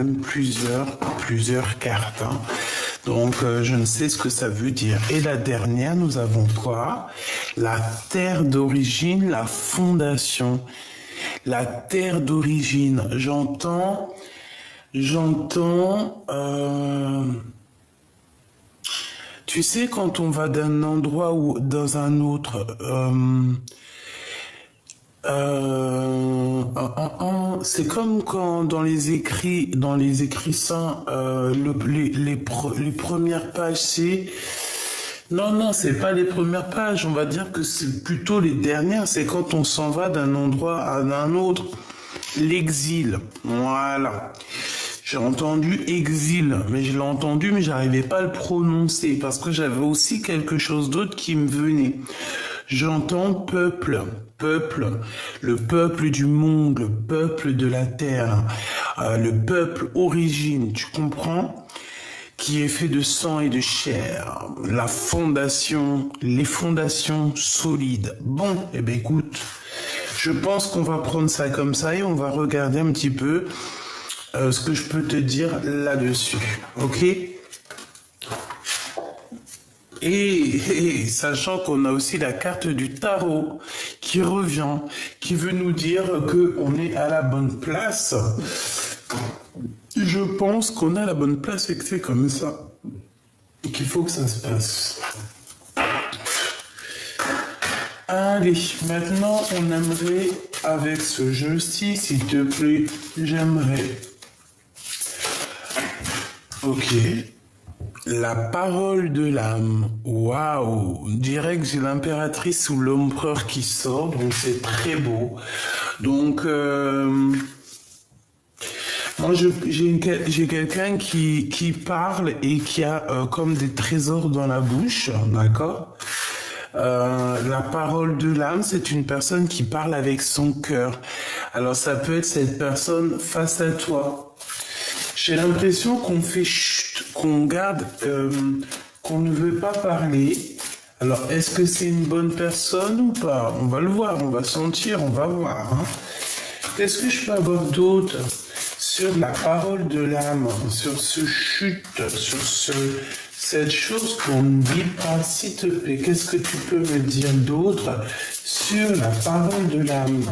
même plusieurs cartes. Hein. Donc, je ne sais ce que ça veut dire. Et la dernière, nous avons quoi? La terre d'origine, la fondation. La terre d'origine. J'entends, tu sais, quand on va d'un endroit ou dans un autre, c'est comme quand dans les écrits saints, les premières pages, c'est... Non, c'est pas les premières pages, on va dire que c'est plutôt les dernières, c'est quand on s'en va d'un endroit à un autre. L'exil, voilà. J'ai entendu exil, mais je l'ai entendu, mais j'arrivais pas à le prononcer, parce que j'avais aussi quelque chose d'autre qui me venait. J'entends peuple, le peuple du monde, le peuple de la terre, le peuple origine, tu comprends? Qui est fait de sang et de chair, la fondation, les fondations solides. Bon, eh bien écoute, je pense qu'on va prendre ça comme ça et on va regarder un petit peu ce que je peux te dire là-dessus, ok? Et sachant qu'on a aussi la carte du tarot qui revient, qui veut nous dire que on est à la bonne place. Je pense qu'on a la bonne place et que c'est comme ça qu'il faut que ça se passe. Allez, maintenant on aimerait, avec ce jeu-ci, s'il te plaît, j'aimerais... Ok. La parole de l'âme. Waouh. Direct, j'ai l'impératrice ou l'empereur qui sort, donc c'est très beau. Donc... Moi, j'ai quelqu'un qui parle et qui a comme des trésors dans la bouche, d'accord? La parole de l'âme, c'est une personne qui parle avec son cœur. Alors, ça peut être cette personne face à toi. J'ai l'impression qu'on fait chut, qu'on garde, qu'on ne veut pas parler. Alors, est-ce que c'est une bonne personne ou pas? On va le voir, on va sentir, on va voir. Hein. Qu'est-ce que je peux avoir d'autre sur la parole de l'âme, sur ce chute, sur cette chose qu'on ne dit pas, s'il te plaît, qu'est-ce que tu peux me dire d'autre sur la parole de l'âme?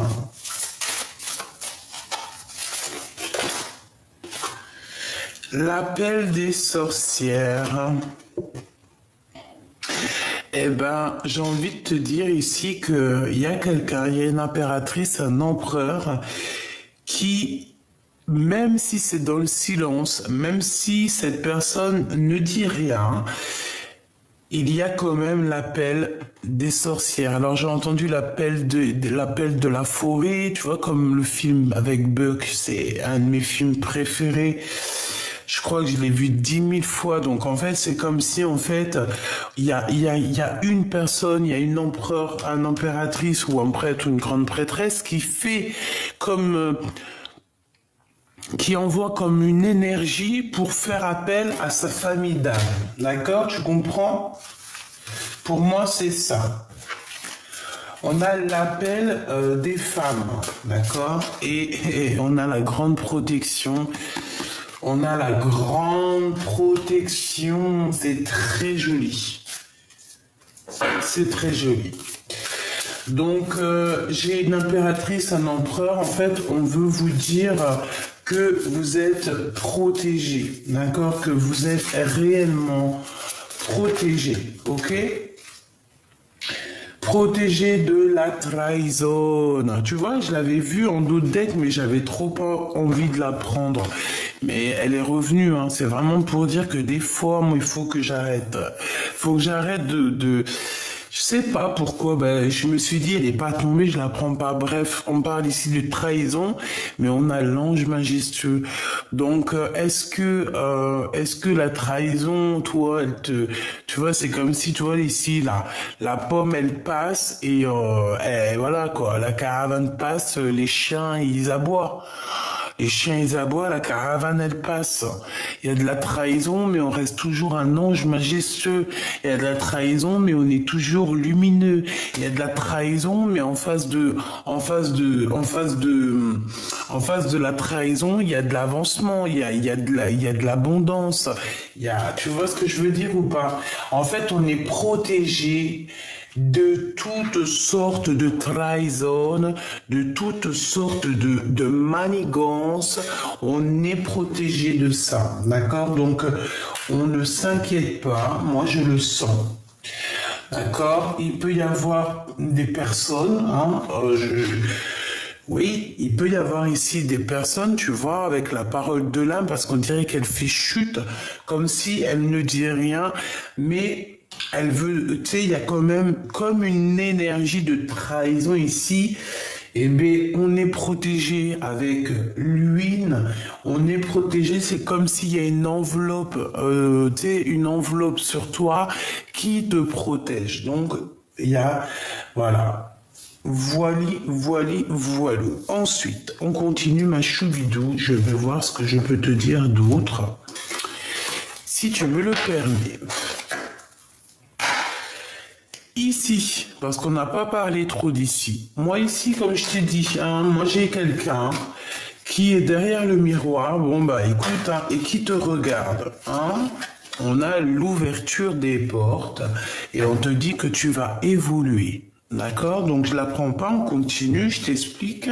L'appel des sorcières. Eh ben, j'ai envie de te dire ici qu'il y a quelqu'un, il y a une impératrice, un empereur qui... Même si c'est dans le silence, même si cette personne ne dit rien, il y a quand même l'appel des sorcières. Alors j'ai entendu l'appel de la forêt, tu vois, comme le film avec Buck, c'est un de mes films préférés. Je crois que je l'ai vu 10 000 fois. Donc en fait, c'est comme si en fait, il y a une personne, il y a une empereur, un impératrice ou un prêtre ou une grande prêtresse qui fait comme... qui envoie comme une énergie pour faire appel à sa famille d'âme. D'accord? Tu comprends? Pour moi, c'est ça. On a l'appel des femmes, d'accord? Et on a la grande protection. On a la grande protection. C'est très joli. C'est très joli. Donc, j'ai une impératrice, un empereur. En fait, on veut vous dire... que vous êtes protégé, d'accord? Que vous êtes réellement protégé, ok? Protégé de la trahison. Tu vois, je l'avais vu en d'autres decks, mais j'avais trop pas envie de la prendre. Mais elle est revenue, hein. C'est vraiment pour dire que des fois, moi, il faut que j'arrête. Faut que j'arrête de... Je sais pas pourquoi, ben, je me suis dit, elle est pas tombée, je la prends pas. Bref, on parle ici de trahison, mais on a l'ange majestueux. Donc, est-ce que la trahison, toi, tu vois, c'est comme si, tu vois, ici, la pomme, elle passe et voilà, quoi, la caravane passe, les chiens, ils aboient. Les chiens, ils aboient, la caravane, elle passe. Il y a de la trahison, mais on reste toujours un ange majestueux. Il y a de la trahison, mais on est toujours lumineux. Il y a de la trahison, mais en face de la trahison, il y a de l'avancement, il y a de l'abondance. Tu vois ce que je veux dire ou pas? En fait, on est protégé de toutes sortes de trahison, de toutes sortes de manigances. On est protégé de ça, d'accord? Donc, on ne s'inquiète pas. Moi, je le sens. D'accord? Il peut y avoir des personnes, hein, oui, il peut y avoir ici des personnes, tu vois, avec la parole de l'âme, parce qu'on dirait qu'elle fait chute, comme si elle ne dit rien, mais elle veut, tu sais, il y a quand même comme une énergie de trahison ici. Eh bien, on est protégé avec l'huile, on est protégé, c'est comme s'il y a une enveloppe, tu sais, une enveloppe sur toi qui te protège. Donc, il y a, voilà. Voilou. Ensuite, on continue ma choubidou. Je vais voir ce que je peux te dire d'autre. Si tu me le permets. Ici, parce qu'on n'a pas parlé trop d'ici. Moi ici, comme je t'ai dit, hein, moi j'ai quelqu'un qui est derrière le miroir. Bon bah écoute, hein, et qui te regarde. Hein. On a l'ouverture des portes et on te dit que tu vas évoluer. D'accord? Donc je la prends pas, on continue, je t'explique.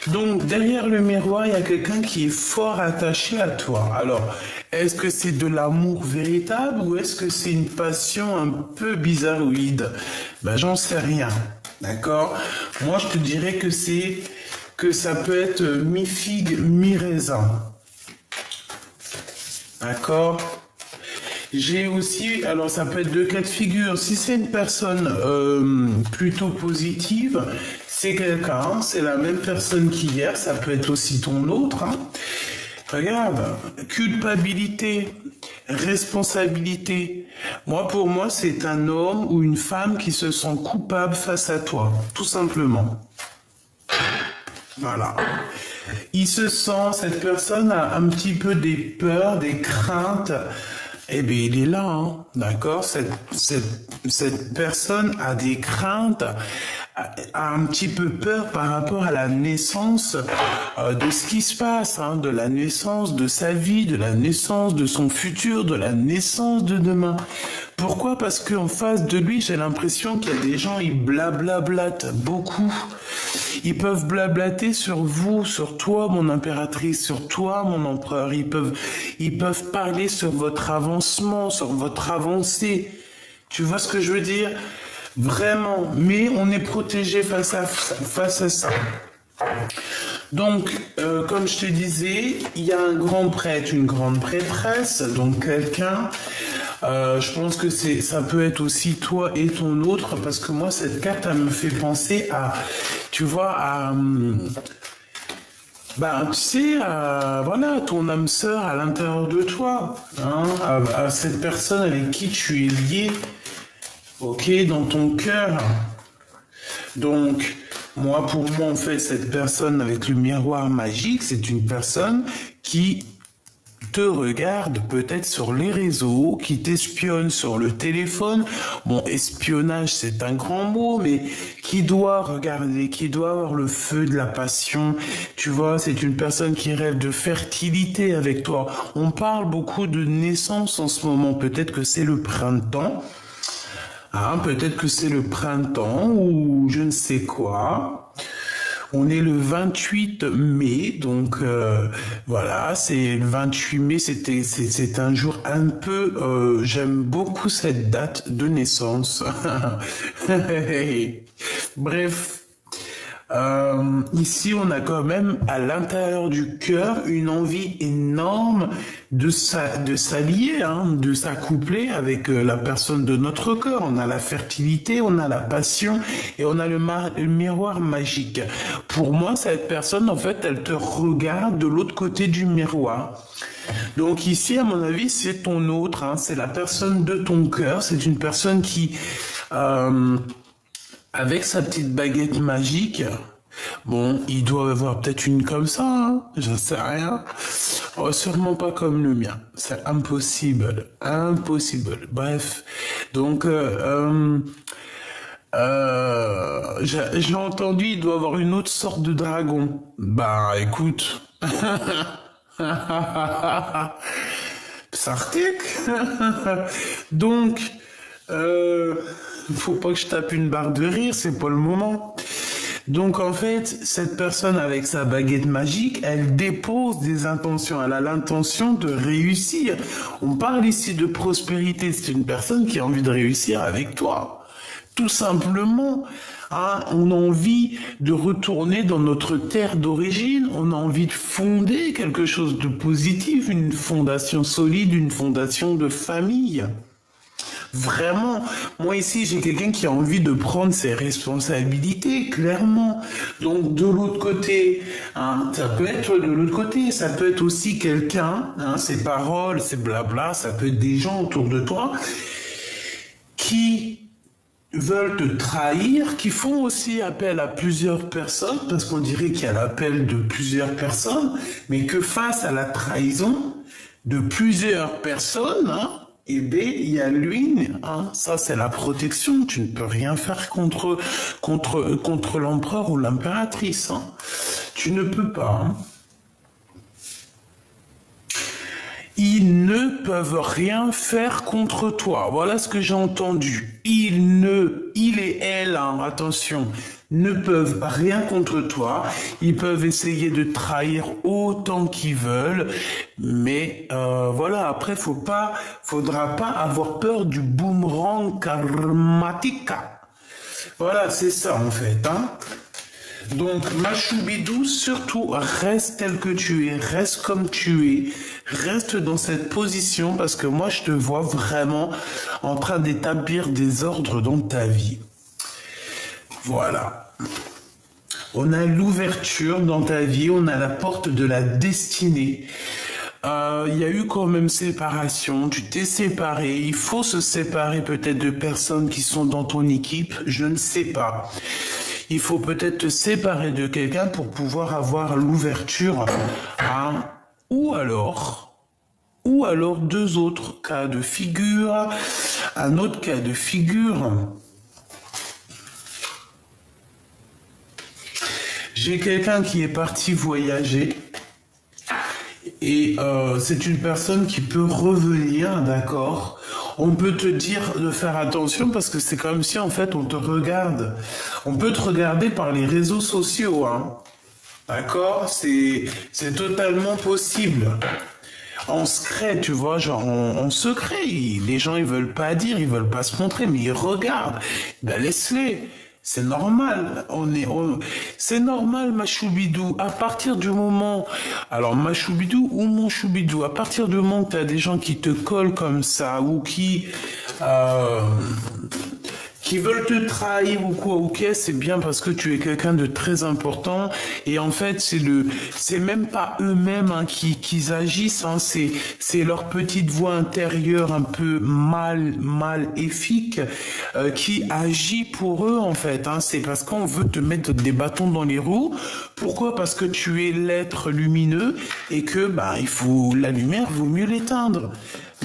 Donc derrière le miroir, il y a quelqu'un qui est fort attaché à toi. Alors, est-ce que c'est de l'amour véritable ou est-ce que c'est une passion un peu bizarroïde? Ben j'en sais rien. D'accord? Moi je te dirais que ça peut être mi-figue, mi-raisin. D'accord? J'ai aussi, alors ça peut être deux cas de figure. Si c'est une personne plutôt positive, c'est quelqu'un, c'est la même personne qu'hier, ça peut être aussi ton autre. Hein. Regarde, culpabilité, responsabilité. Moi, pour moi, c'est un homme ou une femme qui se sent coupable face à toi, tout simplement. Voilà. Il se sent, cette personne a un petit peu des peurs, des craintes. Eh bien, il est là, hein, d'accord? Cette personne a des craintes, a un petit peu peur par rapport à la naissance de ce qui se passe, hein, de la naissance de sa vie, de la naissance de son futur, de la naissance de demain. Pourquoi? Parce qu'en face de lui, j'ai l'impression qu'il y a des gens, ils blablablatent beaucoup. Ils peuvent blablater sur vous, sur toi, mon impératrice, sur toi, mon empereur. Ils peuvent parler sur votre avancement, sur votre avancée. Tu vois ce que je veux dire? Vraiment. Mais on est protégé face à ça. Donc, comme je te disais, il y a un grand prêtre, une grande prêtresse, donc quelqu'un. Je pense que ça peut être aussi toi et ton autre, parce que moi, cette carte, elle me fait penser à, tu vois, tu sais, voilà, ton âme sœur à l'intérieur de toi, hein, à cette personne avec qui tu es lié, ok, dans ton cœur. Donc, pour moi, en fait, cette personne avec le miroir magique, c'est une personne qui te regarde peut-être sur les réseaux, qui t'espionne sur le téléphone. Bon, espionnage, c'est un grand mot, mais qui doit regarder, qui doit avoir le feu de la passion. Tu vois, c'est une personne qui rêve de fertilité avec toi. On parle beaucoup de naissance en ce moment. Peut-être que c'est le printemps. Hein, peut-être que c'est le printemps ou je ne sais quoi. On est le 28 mai, donc voilà, c'est le 28 mai, c'est un jour un peu, j'aime beaucoup cette date de naissance. Bref, ici on a quand même à l'intérieur du cœur une envie énorme de s'allier, hein, de s'accoupler avec la personne de notre cœur. On a la fertilité, on a la passion et on a le miroir magique. Pour moi, cette personne, en fait, elle te regarde de l'autre côté du miroir. Donc ici, à mon avis, c'est ton autre, hein, c'est la personne de ton cœur, c'est une personne qui... avec sa petite baguette magique, Bon, il doit avoir peut-être une comme ça, hein, je sais rien. Oh, sûrement pas comme le mien. C'est impossible. Impossible. Bref. Donc, j'ai entendu, il doit avoir une autre sorte de dragon. Bah, écoute. Sartek. Donc, euh, faut pas que je tape une barre de rire, c'est pas le moment. Donc en fait, cette personne avec sa baguette magique, elle dépose des intentions, elle a l'intention de réussir. On parle ici de prospérité, c'est une personne qui a envie de réussir avec toi. Tout simplement, hein, on a envie de retourner dans notre terre d'origine, on a envie de fonder quelque chose de positif, une fondation solide, une fondation de famille. Vraiment, moi ici, j'ai quelqu'un qui a envie de prendre ses responsabilités, clairement. Donc de l'autre côté, hein, ça peut être de l'autre côté, ça peut être aussi quelqu'un, hein, ses paroles, ses blabla, ça peut être des gens autour de toi qui veulent te trahir, qui font aussi appel à plusieurs personnes, parce qu'on dirait qu'il y a l'appel de plusieurs personnes, mais que face à la trahison de plusieurs personnes, hein, eh bien, il y a lui, hein, ça c'est la protection, tu ne peux rien faire contre l'empereur ou l'impératrice, hein. Tu ne peux pas, hein. Ils ne peuvent rien faire contre toi. Voilà ce que j'ai entendu. Il et elle, hein, attention, ne peuvent rien contre toi. Ils peuvent essayer de trahir autant qu'ils veulent, mais voilà. Après, faudra pas avoir peur du boomerang karmatique. Voilà, c'est ça en fait, hein. Donc, Machoubidou, surtout, reste tel que tu es, reste comme tu es, reste dans cette position parce que moi, je te vois vraiment en train d'établir des ordres dans ta vie. Voilà. On a l'ouverture dans ta vie, on a la porte de la destinée. Il y a eu quand même séparation, tu t'es séparé, il faut se séparer peut-être de personnes qui sont dans ton équipe, je ne sais pas. Il faut peut-être te séparer de quelqu'un pour pouvoir avoir l'ouverture, hein. Ou alors deux autres cas de figure, un autre cas de figure. J'ai quelqu'un qui est parti voyager. Et c'est une personne qui peut revenir, d'accord. On peut te dire de faire attention parce que c'est comme si en fait on te regarde. On peut te regarder par les réseaux sociaux, hein. D'accord, c'est totalement possible. En secret, tu vois, genre en secret. Les gens ils veulent pas dire, ils veulent pas se montrer, mais ils regardent. Ben laisse-les. C'est normal, c'est normal, ma choubidou. À partir du moment, alors ma choubidou ou mon choubidou, à partir du moment que t'as des gens qui te collent comme ça ou qui veulent te trahir ou quoi, ok, c'est bien parce que tu es quelqu'un de très important et en fait c'est même pas eux-mêmes hein, qui agissent, hein, c'est leur petite voix intérieure un peu maléfique qui agit pour eux en fait, hein, c'est parce qu'on veut te mettre des bâtons dans les roues. Pourquoi? Parce que tu es l'être lumineux et que bah il faut la lumière, vaut mieux l'éteindre.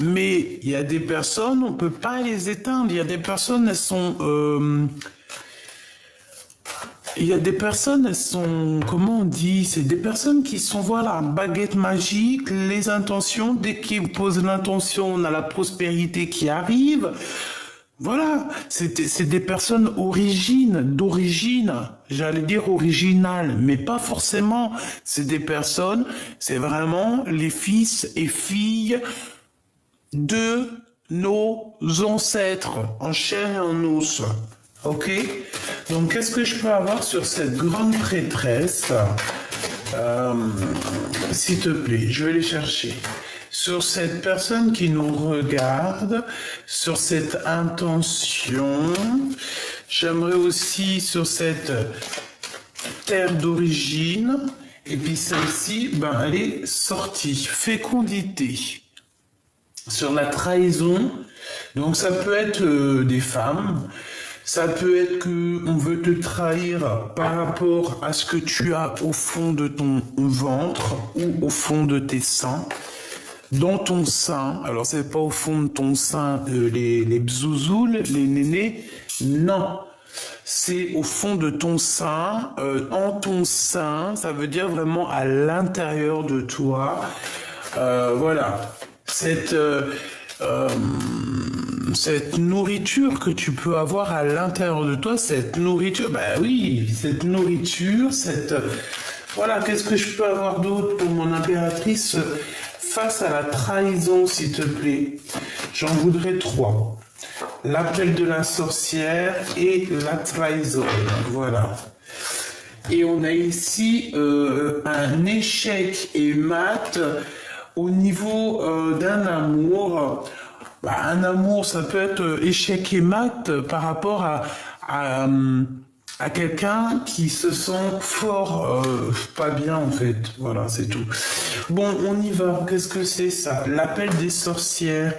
Mais il y a des personnes, on peut pas les éteindre. Il y a des personnes, elles sont, comment on dit? C'est des personnes qui sont, voilà, baguette magique, les intentions. Dès qu'ils posent l'intention, on a la prospérité qui arrive. Voilà, c'est des personnes d'origine, j'allais dire originales, mais pas forcément. C'est des personnes, c'est vraiment les fils et filles de nos ancêtres, en chair et en os. Ok? Donc, qu'est-ce que je peux avoir sur cette grande prêtresse? S'il te plaît, je vais les chercher. Sur cette personne qui nous regarde, sur cette intention, j'aimerais aussi sur cette terre d'origine, et puis celle-ci, ben, elle est sortie. Fécondité. Sur la trahison, donc ça peut être des femmes, Ça peut être que on veut te trahir par rapport à ce que tu as au fond de ton ventre ou au fond de tes seins. Dans ton sein, alors c'est pas au fond de ton sein les bzouzoules, les nénés, non. C'est au fond de ton sein, en ton sein, ça veut dire vraiment à l'intérieur de toi. Voilà, cette nourriture que tu peux avoir à l'intérieur de toi, cette nourriture, bah oui, cette nourriture, voilà, qu'est-ce que je peux avoir d'autre pour mon impératrice face à la trahison, s'il te plaît? J'en voudrais 3. L'appel de la sorcière et la trahison. Voilà. Et on a ici un échec et mat au niveau d'un amour. Bah, un amour, ça peut être échec et mat par rapport à quelqu'un qui se sent fort, pas bien en fait. Voilà, c'est tout. Bon, on y va. Qu'est-ce que c'est ça? L'appel des sorcières.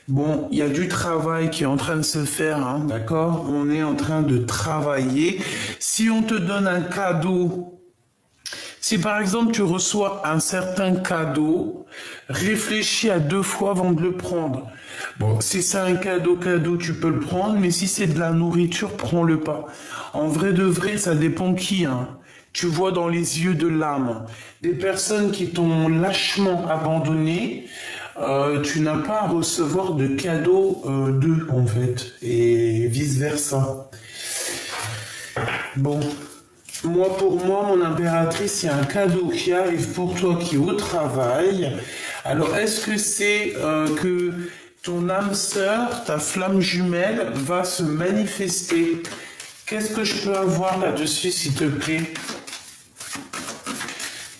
Bon, il y a du travail qui est en train de se faire, hein, d'accord? On est en train de travailler. Si on te donne un cadeau, si par exemple tu reçois un certain cadeau, réfléchis à 2 fois avant de le prendre. Bon, si c'est un cadeau, tu peux le prendre, mais si c'est de la nourriture, prends-le pas. En vrai de vrai, ça dépend qui, hein. Tu vois dans les yeux de l'âme des personnes qui t'ont lâchement abandonné. Tu n'as pas à recevoir de cadeaux d'eux, en fait, et vice-versa. Bon, pour moi, mon impératrice, il y a un cadeau qui arrive pour toi qui est au travail. Alors, est-ce que c'est que ton âme sœur, ta flamme jumelle, va se manifester? Qu'est-ce que je peux avoir là-dessus, s'il te plaît?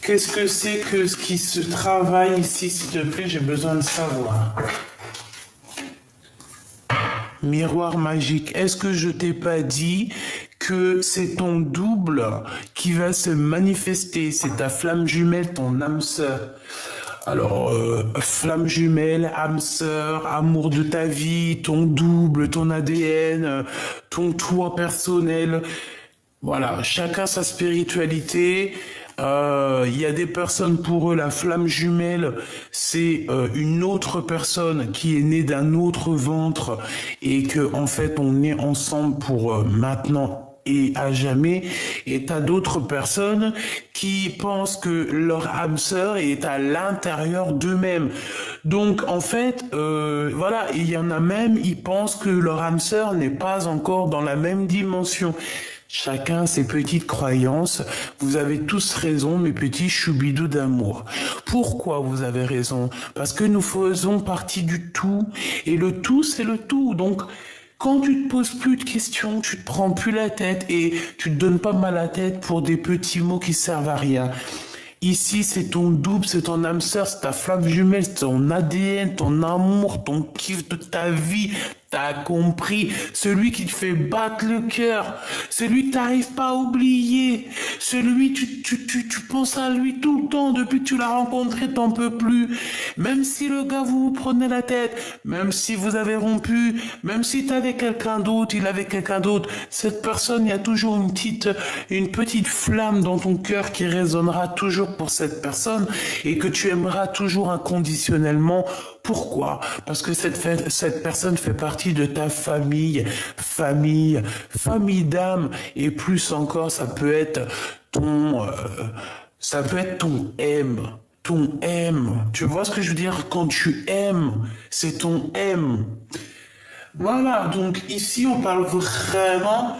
Qu'est-ce que c'est que ce qui se travaille ici, s'il te plaît? J'ai besoin de savoir. Miroir magique. Est-ce que je t'ai pas dit que c'est ton double qui va se manifester? C'est ta flamme jumelle, ton âme sœur. Alors, flamme jumelle, âme sœur, amour de ta vie, ton double, ton ADN, ton toi personnel. Voilà, chacun sa spiritualité. Il y a des personnes, pour eux, la flamme jumelle, c'est une autre personne qui est née d'un autre ventre et que en fait on est ensemble pour maintenant et à jamais. Et t'as d'autres personnes qui pensent que leur âme sœur est à l'intérieur d'eux-mêmes. Donc en fait, voilà, il y en a même, ils pensent que leur âme sœur n'est pas encore dans la même dimension. Chacun ses petites croyances. Vous avez tous raison, mes petits choubidous d'amour. Pourquoi vous avez raison? Parce que nous faisons partie du tout. Et le tout, c'est le tout. Donc, quand tu te poses plus de questions, tu te prends plus la tête et tu te donnes pas mal la tête pour des petits mots qui servent à rien. Ici, c'est ton double, c'est ton âme sœur, c'est ta flamme jumelle, c'est ton ADN, ton amour, ton kiff de ta vie. T'as compris, celui qui te fait battre le cœur, celui que t'arrives pas à oublier, celui tu penses à lui tout le temps, depuis que tu l'as rencontré, t'en peux plus. Même si le gars vous prenez la tête, même si vous avez rompu, même si t'avais quelqu'un d'autre, il avait quelqu'un d'autre, cette personne, il y a toujours une petite flamme dans ton cœur qui résonnera toujours pour cette personne et que tu aimeras toujours inconditionnellement. Pourquoi? Parce que cette personne fait partie de ta famille d'âme, et plus encore, ça peut être ton M. Tu vois ce que je veux dire? Quand tu aimes, c'est ton M. Voilà, donc ici on parle vraiment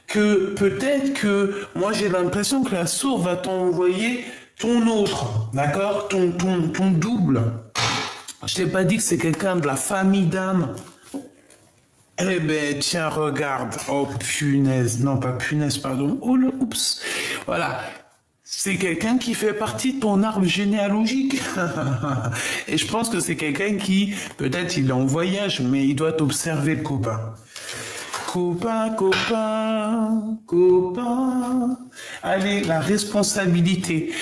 que peut-être que moi j'ai l'impression que la source va t'envoyer ton autre, d'accord? Ton double. Je t'ai pas dit que c'est quelqu'un de la famille d'âme. Eh ben, tiens, regarde. Oh, punaise. Non, pas punaise, pardon. Oh, oups. Voilà. C'est quelqu'un qui fait partie de ton arbre généalogique. Et je pense que c'est quelqu'un qui, peut-être il est en voyage, mais il doit t'observer, le copain. Copain. Allez, la responsabilité.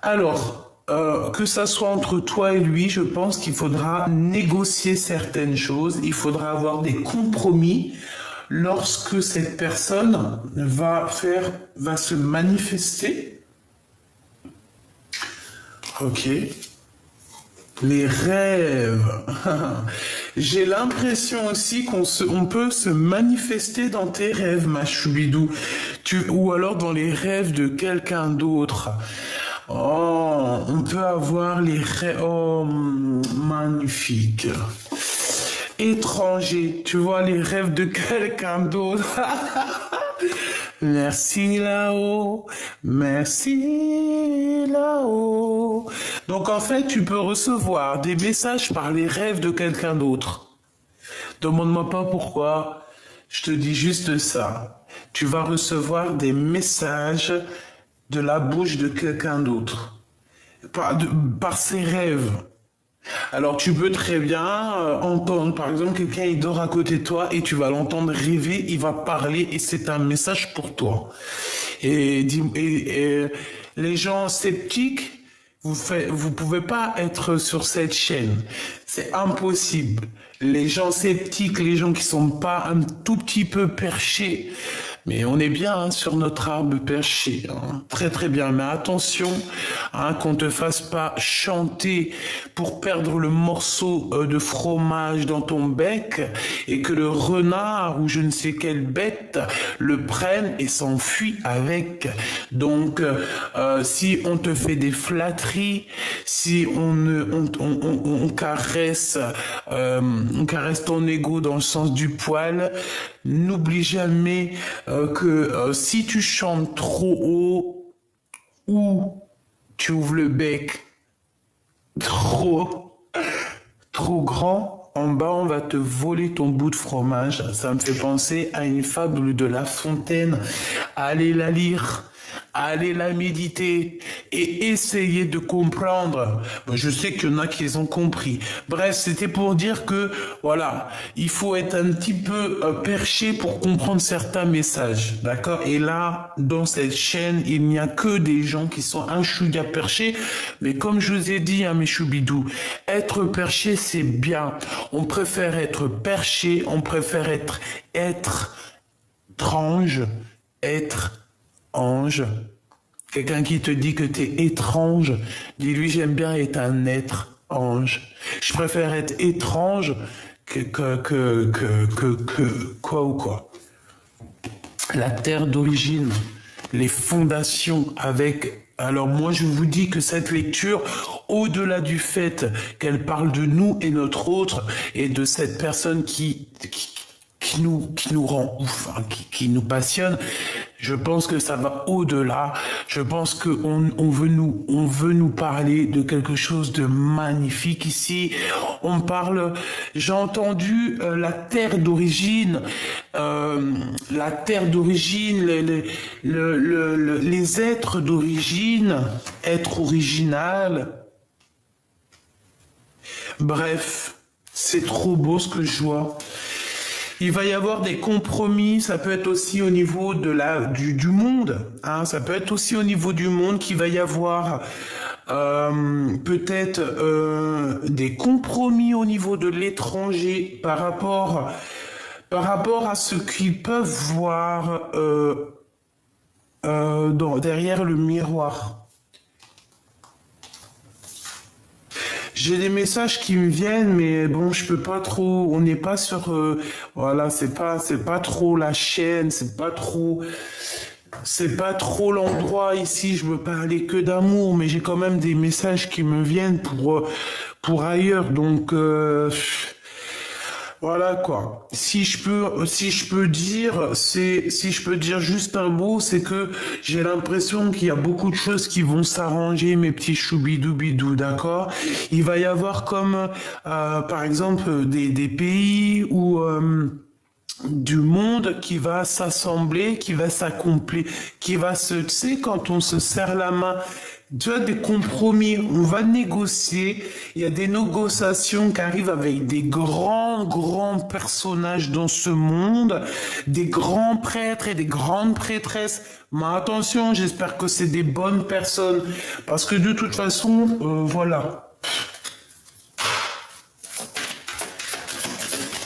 Alors, que ça soit entre toi et lui, je pense qu'il faudra négocier certaines choses, il faudra avoir des compromis. lorsque cette personne va se manifester. Ok. Les rêves. J'ai l'impression aussi on peut se manifester dans tes rêves, ma choubidou. Ou alors dans les rêves de quelqu'un d'autre. Oh, on peut avoir les rêves. Oh, magnifique. Étranger, tu vois les rêves de quelqu'un d'autre. Merci là-haut, merci là-haut. Donc en fait, tu peux recevoir des messages par les rêves de quelqu'un d'autre. Demande-moi pas pourquoi, je te dis juste ça. Tu vas recevoir des messages de la bouche de quelqu'un d'autre, par ses rêves. Alors tu peux très bien entendre, par exemple, quelqu'un il dort à côté de toi et tu vas l'entendre rêver, il va parler et c'est un message pour toi. Et les gens sceptiques, vous pouvez pas être sur cette chaîne, c'est impossible. Les gens sceptiques, les gens qui sont pas un tout petit peu perchés, mais on est bien hein, sur notre arbre perché, hein. Très très bien. Mais attention, hein, qu'on te fasse pas chanter pour perdre le morceau de fromage dans ton bec et que le renard ou je ne sais quelle bête le prenne et s'enfuit avec. Donc, si on te fait des flatteries, si on caresse ton ego dans le sens du poil, n'oublie jamais que si tu chantes trop haut ou tu ouvres le bec trop grand, en bas on va te voler ton bout de fromage. Ça me fait penser à une fable de La Fontaine. Allez la lire. Allez la méditer et essayer de comprendre. Bon, je sais qu'il y en a qui les ont compris. Bref, c'était pour dire que, voilà, il faut être un petit peu perché pour comprendre certains messages, d'accord? Et là, dans cette chaîne, il n'y a que des gens qui sont un chouïa perchés. Mais comme je vous ai dit, hein, mes choubidous, être perché, c'est bien. On préfère être perché, on préfère être étrange, être ange. Quelqu'un qui te dit que t'es étrange, dis-lui j'aime bien être un être ange. Je préfère être étrange que quoi ou quoi. La terre d'origine, les fondations avec. Alors moi je vous dis que cette lecture, au-delà du fait qu'elle parle de nous et notre autre et de cette personne qui nous rend ouf, hein, qui nous passionne. Je pense que ça va au-delà. Je pense que on veut nous parler de quelque chose de magnifique ici. On parle, j'ai entendu la terre d'origine, les êtres d'origine, être original. Bref, c'est trop beau ce que je vois. Il va y avoir des compromis, ça peut être aussi au niveau de du monde, hein, ça peut être aussi au niveau du monde qu'il va y avoir peut-être des compromis au niveau de l'étranger par rapport à ce qu'ils peuvent voir derrière le miroir. J'ai des messages qui me viennent, mais bon, je peux pas trop. On n'est pas sur, voilà, c'est pas trop la chaîne, c'est pas trop l'endroit ici. Je veux parler que d'amour, mais j'ai quand même des messages qui me viennent pour ailleurs. Donc voilà quoi. Si je peux dire juste un mot, c'est que j'ai l'impression qu'il y a beaucoup de choses qui vont s'arranger, mes petits choubidoubidou, d'accord? Il va y avoir comme, par exemple, des pays où du monde qui va s'assembler, qui va s'accomplir, qui va tu sais, quand on se serre la main, tu as des compromis, on va négocier, il y a des négociations qui arrivent avec des grands personnages dans ce monde, des grands prêtres et des grandes prêtresses. Mais attention, j'espère que c'est des bonnes personnes, parce que de toute façon, voilà.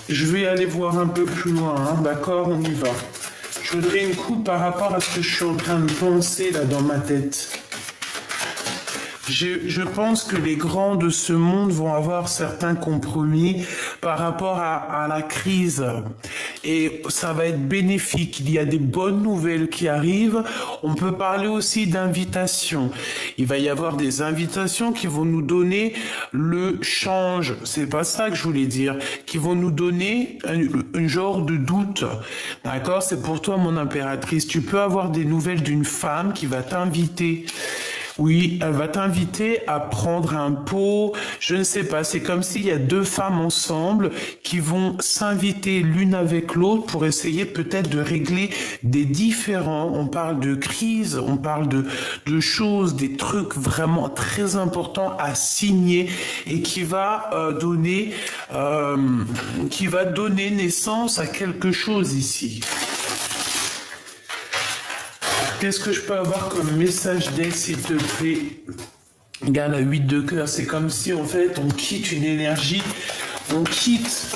je vais aller voir un peu plus loin, hein, d'accord, on y va. Je voudrais une coupe par rapport à ce que je suis en train de penser là dans ma tête. Je pense que les grands de ce monde vont avoir certains compromis par rapport à la crise. Et ça va être bénéfique. Il y a des bonnes nouvelles qui arrivent. On peut parler aussi d'invitations. Il va y avoir des invitations qui vont nous donner le change. C'est pas ça que je voulais dire. Qui vont nous donner un genre de doute. D'accord? C'est pour toi, mon impératrice. Tu peux avoir des nouvelles d'une femme qui va t'inviter. Oui, elle va t'inviter à prendre un pot, je ne sais pas, c'est comme s'il y a deux femmes ensemble qui vont s'inviter l'une avec l'autre pour essayer peut-être de régler des différends. On parle de crise, on parle de choses, des trucs vraiment très importants à signer et qui va donner naissance à quelque chose ici. Qu'est-ce que je peux avoir comme message d'aide, s'il te plaît? Regarde la 8 de cœur, c'est comme si en fait on quitte une énergie, on quitte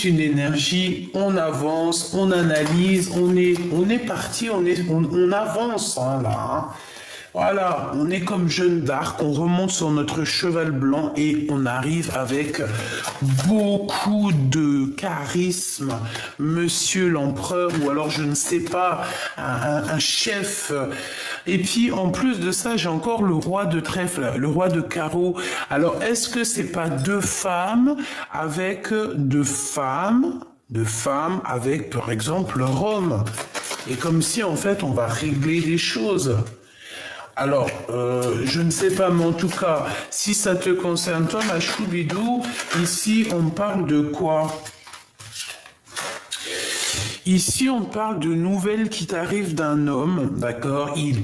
une énergie, on avance, on analyse, on est parti, on avance hein, là. Hein. Voilà, on est comme Jeanne d'Arc, on remonte sur notre cheval blanc et on arrive avec beaucoup de charisme, monsieur l'empereur, ou alors je ne sais pas, un chef. Et puis en plus de ça, j'ai encore le roi de trèfle, le roi de carreau. Alors est-ce que c'est pas deux femmes avec avec par exemple Rome? Et comme si en fait on va régler les choses. Alors, je ne sais pas, mais en tout cas, si ça te concerne, toi, ma choubidou, ici, on parle de quoi? Ici, on parle de nouvelles qui t'arrivent d'un homme, d'accord? Il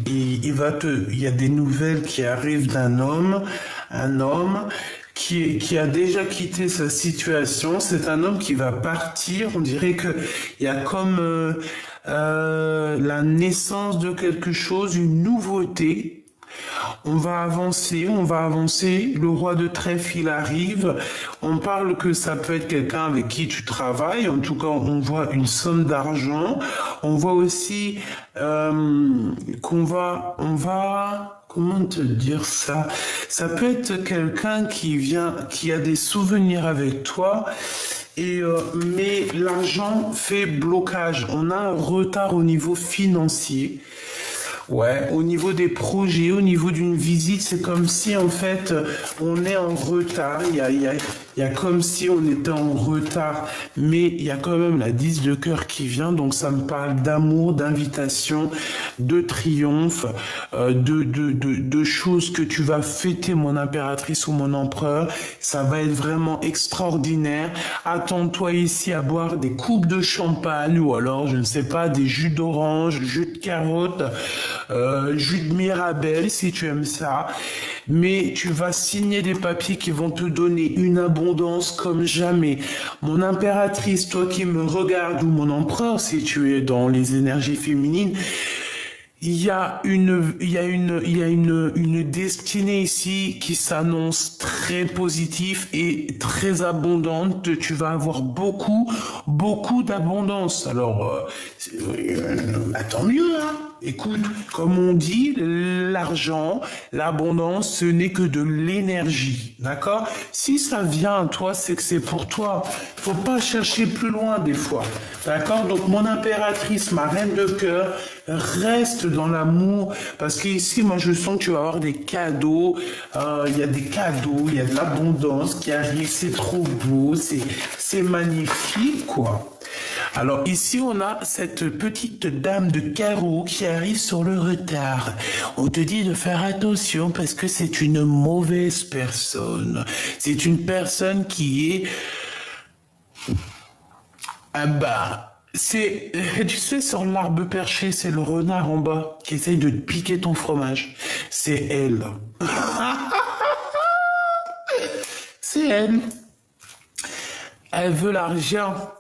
y a des nouvelles qui arrivent d'un homme, un homme qui a déjà quitté sa situation. C'est un homme qui va partir. On dirait que il y a comme la naissance de quelque chose, une nouveauté. On va avancer. Le roi de trèfle, il arrive. On parle que ça peut être quelqu'un avec qui tu travailles. En tout cas, on voit une somme d'argent. On voit aussi comment te dire ça? Ça peut être quelqu'un qui a des souvenirs avec toi. Mais l'argent fait blocage. On a un retard au niveau financier. Ouais, au niveau des projets, au niveau d'une visite, c'est comme si en fait on est en retard. Il y a comme si on était en retard, mais il y a quand même la 10 de cœur qui vient, donc ça me parle d'amour, d'invitation, de triomphe, de choses que tu vas fêter, mon impératrice ou mon empereur. Ça va être vraiment extraordinaire. Attends-toi ici à boire des coupes de champagne ou alors, je ne sais pas, des jus d'orange, jus de carotte, jus de mirabelle si tu aimes ça, mais tu vas signer des papiers qui vont te donner une abondance comme jamais. Mon impératrice, toi qui me regardes, ou mon empereur si tu es dans les énergies féminines, il y a une destinée ici qui s'annonce très positive et très abondante. Tu vas avoir beaucoup d'abondance. Alors, tant mieux, hein. Écoute, comme on dit, l'argent, l'abondance, ce n'est que de l'énergie, d'accord? Si ça vient à toi, c'est que c'est pour toi. Faut pas chercher plus loin des fois, d'accord? Donc mon impératrice, ma reine de cœur, reste dans l'amour, parce qu'ici, moi, je sens que tu vas avoir des cadeaux. Il y a des cadeaux, il y a de l'abondance qui arrive. C'est trop beau, c'est magnifique, quoi. Alors ici, on a cette petite dame de carreau qui arrive sur le retard. On te dit de faire attention parce que c'est une mauvaise personne. C'est une personne qui est... tu sais, sur l'arbre perché, c'est le renard en bas qui essaye de te piquer ton fromage. C'est elle. C'est elle. Elle veut l'argent.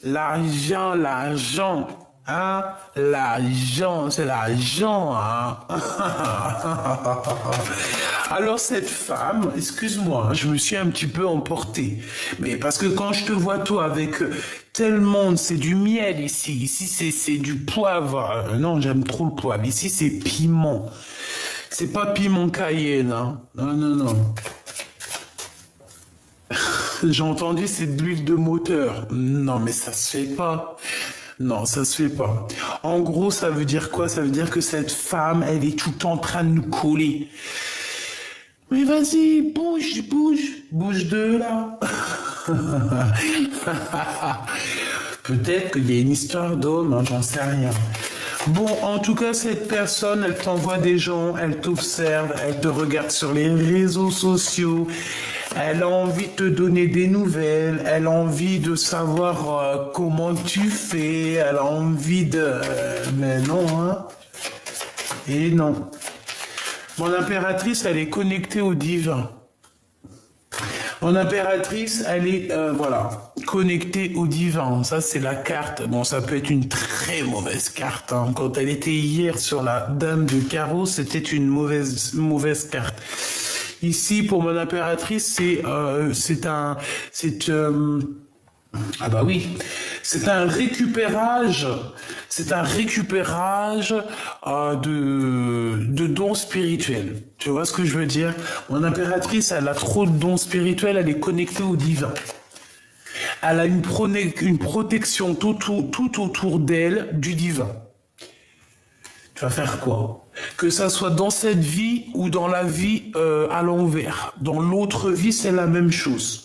L'argent, hein? L'argent, c'est l'argent, hein? Alors cette femme, excuse-moi, hein, je me suis un petit peu emporté. Mais parce que quand je te vois toi avec tellement, c'est du miel ici. Ici c'est du poivre. Non, j'aime trop le poivre. Ici c'est piment. C'est pas piment cayenne, hein. Non, non, non. J'ai entendu c'est de l'huile de moteur. Non, mais ça se fait pas. Non, ça se fait pas. En gros, ça veut dire quoi? Ça veut dire que cette femme, elle est tout en train de nous coller. Mais vas-y, bouge, bouge, bouge de là. Peut-être qu'il y a une histoire d'homme, hein, j'en sais rien. Bon, en tout cas, cette personne, elle t'envoie des gens, elle t'observe, elle te regarde sur les réseaux sociaux, elle a envie de te donner des nouvelles, elle a envie de savoir comment tu fais, elle a envie de... mais non, hein. Et non. Mon impératrice, elle est connectée au divin. Mon impératrice, elle est, voilà, connectée au divin. Ça, c'est la carte. Bon, ça peut être une très mauvaise carte, hein. Quand elle était hier sur la dame de carreau, c'était une mauvaise carte. Ici, pour mon impératrice, ah bah oui, c'est un récupérage de dons spirituels. Tu vois ce que je veux dire? Mon impératrice, elle a trop de dons spirituels, elle est connectée au divin. Elle a une protection tout autour d'elle du divin. Tu vas faire quoi? Que ça soit dans cette vie ou dans la vie à l'envers. Dans l'autre vie, c'est la même chose.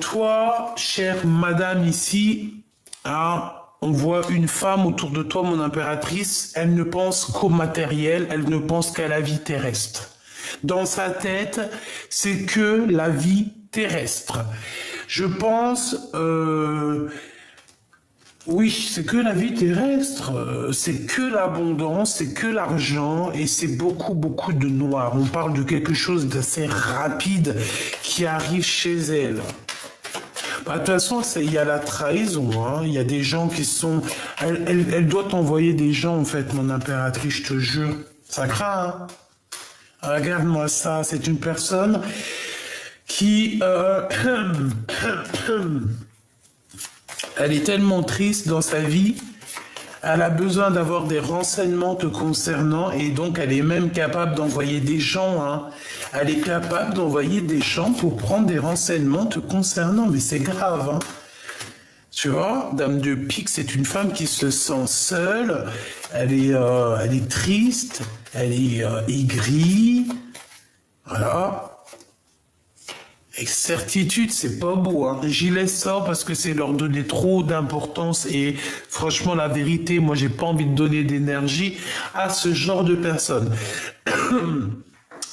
Toi, chère madame ici, hein, on voit une femme autour de toi, mon impératrice, elle ne pense qu'au matériel, elle ne pense qu'à la vie terrestre. Dans sa tête, c'est que la vie terrestre. Je pense... oui, c'est que la vie terrestre, c'est que l'abondance, c'est que l'argent et c'est beaucoup, beaucoup de noir. On parle de quelque chose d'assez rapide qui arrive chez elle. Bah, de toute façon, il y a la trahison, hein. Il y a des gens qui sont... Elle doit t'envoyer des gens, en fait, mon impératrice, je te jure. Ça craint, hein. Regarde-moi ça, c'est une personne qui... Elle est tellement triste dans sa vie, elle a besoin d'avoir des renseignements te concernant et donc elle est même capable d'envoyer des gens, hein. Elle est capable d'envoyer des gens pour prendre des renseignements te concernant, mais c'est grave, hein. Tu vois, Dame de Pique, c'est une femme qui se sent seule, elle est triste, elle est aigrie, voilà. Avec certitude, c'est pas beau, hein. J'y laisse ça parce que c'est leur donner trop d'importance et franchement, la vérité, moi, j'ai pas envie de donner d'énergie à ce genre de personnes.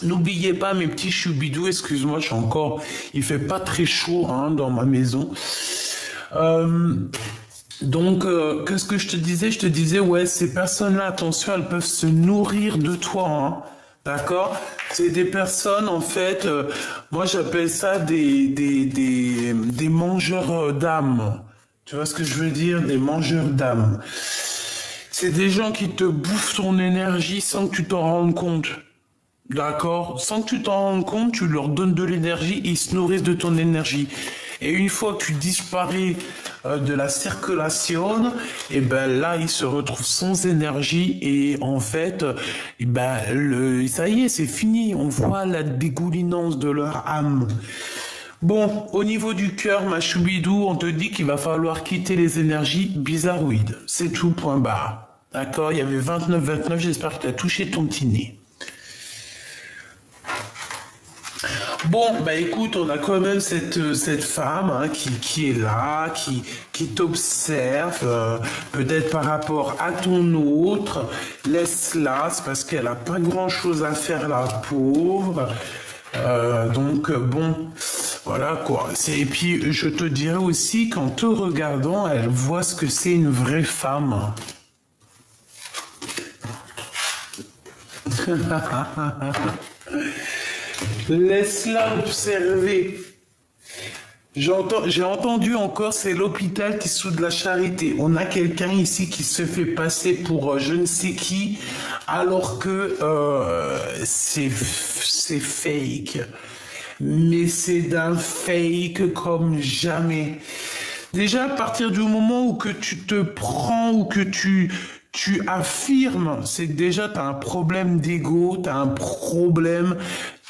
N'oubliez pas, mes petits choubidous, excuse-moi, il fait pas très chaud, hein, dans ma maison. Donc, qu'est-ce que je te disais? Je te disais, ouais, ces personnes-là, attention, elles peuvent se nourrir de toi, hein. D'accord? C'est des personnes, en fait, moi j'appelle ça des mangeurs d'âme. Tu vois ce que je veux dire? Des mangeurs d'âme. C'est des gens qui te bouffent ton énergie sans que tu t'en rendes compte. D'accord? Sans que tu t'en rendes compte, tu leur donnes de l'énergie, ils se nourrissent de ton énergie. Et une fois que tu disparais de la circulation, et ben là, ils se retrouvent sans énergie et en fait, et ben ça y est, c'est fini. On voit la dégoulinance de leur âme. Bon, au niveau du cœur, ma choubidou, on te dit qu'il va falloir quitter les énergies bizarroïdes. C'est tout, point barre. D'accord? Il y avait 29, j'espère que tu as touché ton petit nez. Bon, bah écoute, on a quand même cette femme, hein, qui est là, qui t'observe, peut-être par rapport à ton autre. Laisse-la, c'est parce qu'elle a pas grand-chose à faire, la pauvre. Donc bon, voilà quoi. Et puis je te dirais aussi qu'en te regardant, elle voit ce que c'est une vraie femme. Laisse-la observer. J'ai entendu encore, c'est l'hôpital qui soude la charité. On a quelqu'un ici qui se fait passer pour je ne sais qui, alors que c'est fake. Mais c'est d'un fake comme jamais. Déjà, à partir du moment où que tu te prends ou que tu affirmes, c'est que déjà tu as un problème d'ego, tu as un problème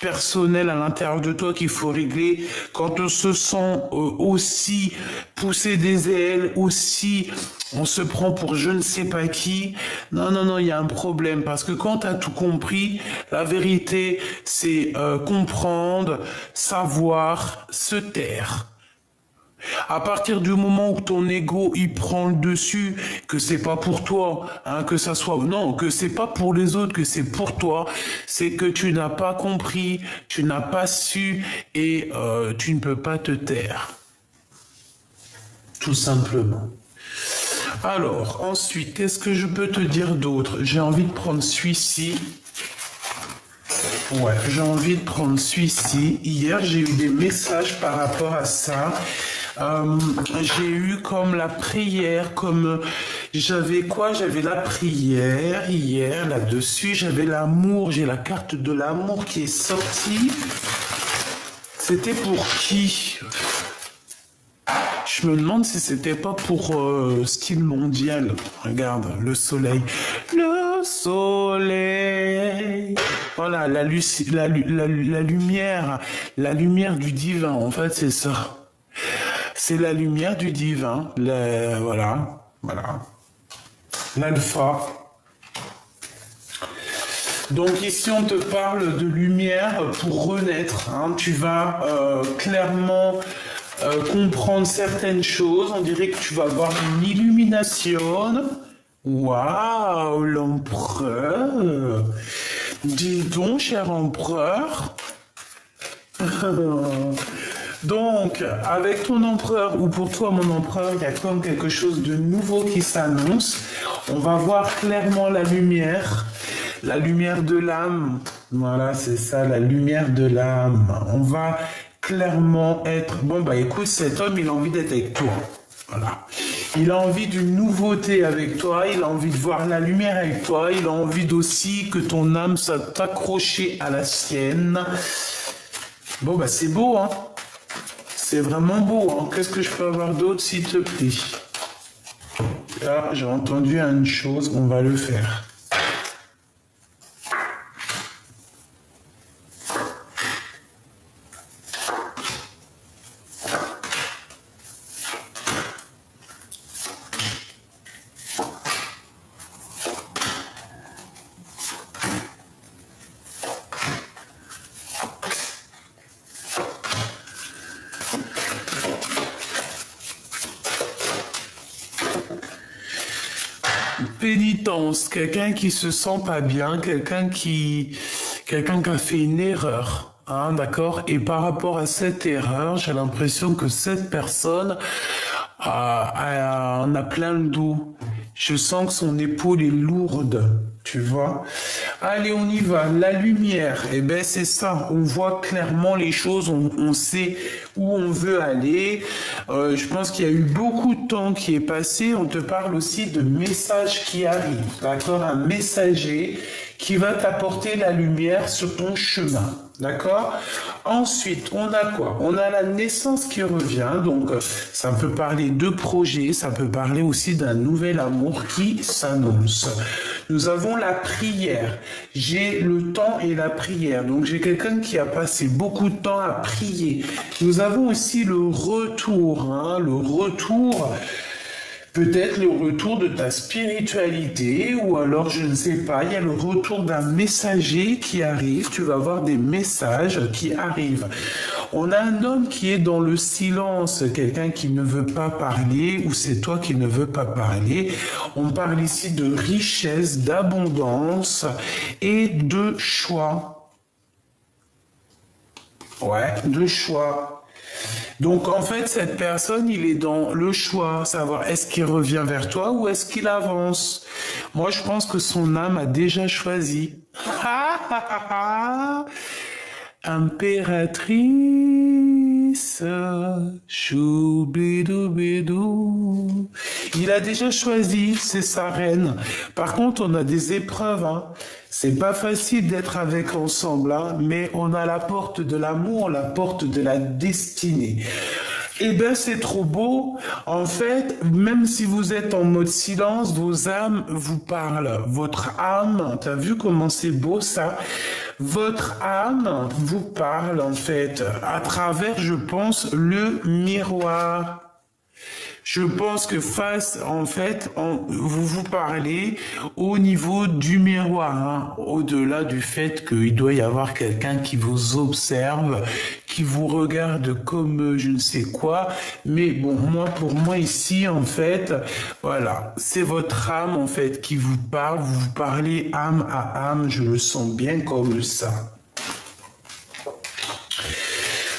personnel à l'intérieur de toi qu'il faut régler. Quand on se sent aussi pousser des ailes, aussi on se prend pour je ne sais pas qui. Non, non, non, il y a un problème. Parce que quand tu as tout compris, la vérité, c'est comprendre, savoir, se taire. À partir du moment où ton ego il prend le dessus, que c'est pas pour toi, hein, que ça soit non, que c'est pas pour les autres, que c'est pour toi, c'est que tu n'as pas compris, tu n'as pas su et tu ne peux pas te taire, tout simplement. Alors ensuite, qu'est-ce que je peux te dire d'autre? J'ai envie de prendre celui-ci. Ouais, j'ai envie de prendre celui-ci. Hier, j'ai eu des messages par rapport à ça. J'ai eu comme la prière, comme j'avais quoi? J'avais la prière hier là-dessus. J'avais l'amour, j'ai la carte de l'amour qui est sortie. C'était pour qui? Je me demande si c'était pas pour style mondial. Regarde, le soleil. Le soleil. Voilà, la lumière. La lumière du divin, en fait, c'est ça. C'est la lumière du divin. Voilà. L'alpha. Donc ici, on te parle de lumière pour renaître. Hein. Tu vas clairement comprendre certaines choses. On dirait que tu vas avoir une illumination. Waouh, l'empereur. Dis donc, cher empereur. Donc, avec ton empereur, ou pour toi mon empereur, il y a comme quelque chose de nouveau qui s'annonce. On va voir clairement la lumière de l'âme. Voilà, c'est ça, la lumière de l'âme. On va clairement être... Bon, bah écoute, cet homme, il a envie d'être avec toi. Voilà. Il a envie d'une nouveauté avec toi, il a envie de voir la lumière avec toi, il a envie aussi que ton âme soit accrochée à la sienne. Bon, bah c'est beau, hein. C'est vraiment beau, hein. Qu'est-ce que je peux avoir d'autre, s'il te plaît? Là, j'ai entendu une chose, on va le faire. Pénitence, quelqu'un qui se sent pas bien, quelqu'un qui a fait une erreur, hein, d'accord? Et par rapport à cette erreur, j'ai l'impression que cette personne en a plein le dos. Je sens que son épaule est lourde, tu vois. Allez, on y va. La lumière, eh ben c'est ça. On voit clairement les choses, on sait où on veut aller. Je pense qu'il y a eu beaucoup de temps qui est passé. On te parle aussi de messages qui arrivent, d'accord? Un messager qui va t'apporter la lumière sur ton chemin. D'accord? Ensuite, on a quoi? On a la naissance qui revient. Donc, ça peut parler de projets, ça peut parler aussi d'un nouvel amour qui s'annonce. Nous avons la prière. J'ai le temps et la prière. Donc, j'ai quelqu'un qui a passé beaucoup de temps à prier. Nous avons aussi le retour. Hein, le retour... Peut-être le retour de ta spiritualité ou alors je ne sais pas, il y a le retour d'un messager qui arrive, tu vas voir des messages qui arrivent. On a un homme qui est dans le silence, quelqu'un qui ne veut pas parler ou c'est toi qui ne veux pas parler. On parle ici de richesse, d'abondance et de choix. Ouais, de choix. Donc en fait, cette personne, il est dans le choix, savoir est-ce qu'il revient vers toi ou est-ce qu'il avance. Moi, je pense que son âme a déjà choisi. Impératrice. impératrice, choubidoubidou. Il a déjà choisi, c'est sa reine. Par contre, on a des épreuves, hein. C'est pas facile d'être avec ensemble, hein, mais on a la porte de l'amour, la porte de la destinée. Eh ben, c'est trop beau. En fait, même si vous êtes en mode silence, vos âmes vous parlent. Votre âme, t'as vu comment c'est beau ça? Votre âme vous parle, en fait, à travers, je pense, le miroir. Je pense que face, en fait, vous vous parlez au niveau du miroir, hein, au-delà du fait qu'il doit y avoir quelqu'un qui vous observe, qui vous regarde comme je ne sais quoi. Mais bon, pour moi ici, en fait, voilà, c'est votre âme, en fait, qui vous parle. Vous vous parlez âme à âme, je le sens bien comme ça.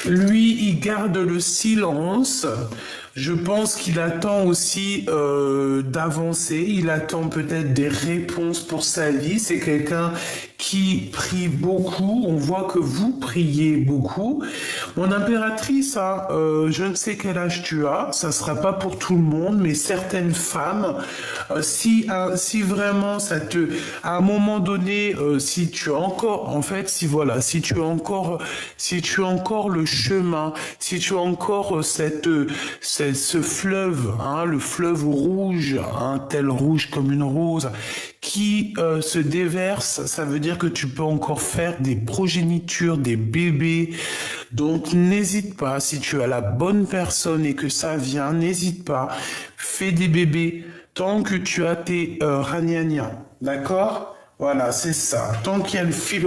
Lui, il garde le silence. Je pense qu'il attend aussi d'avancer. Il attend peut-être des réponses pour sa vie. C'est quelqu'un qui prie beaucoup. On voit que vous priez beaucoup. Mon impératrice, hein, je ne sais quel âge tu as. Ça sera pas pour tout le monde, mais certaines femmes, si vraiment ça te, à un moment donné, si tu as encore, en fait, si tu as encore le chemin, si tu as encore ce fleuve, hein, le fleuve rouge, hein, tel rouge comme une rose, qui se déverse, ça veut dire que tu peux encore faire des progénitures, des bébés. Donc n'hésite pas, si tu as la bonne personne et que ça vient, n'hésite pas, fais des bébés tant que tu as tes ragnagnas, d'accord? Voilà, c'est ça. Tant qu'il y a le fil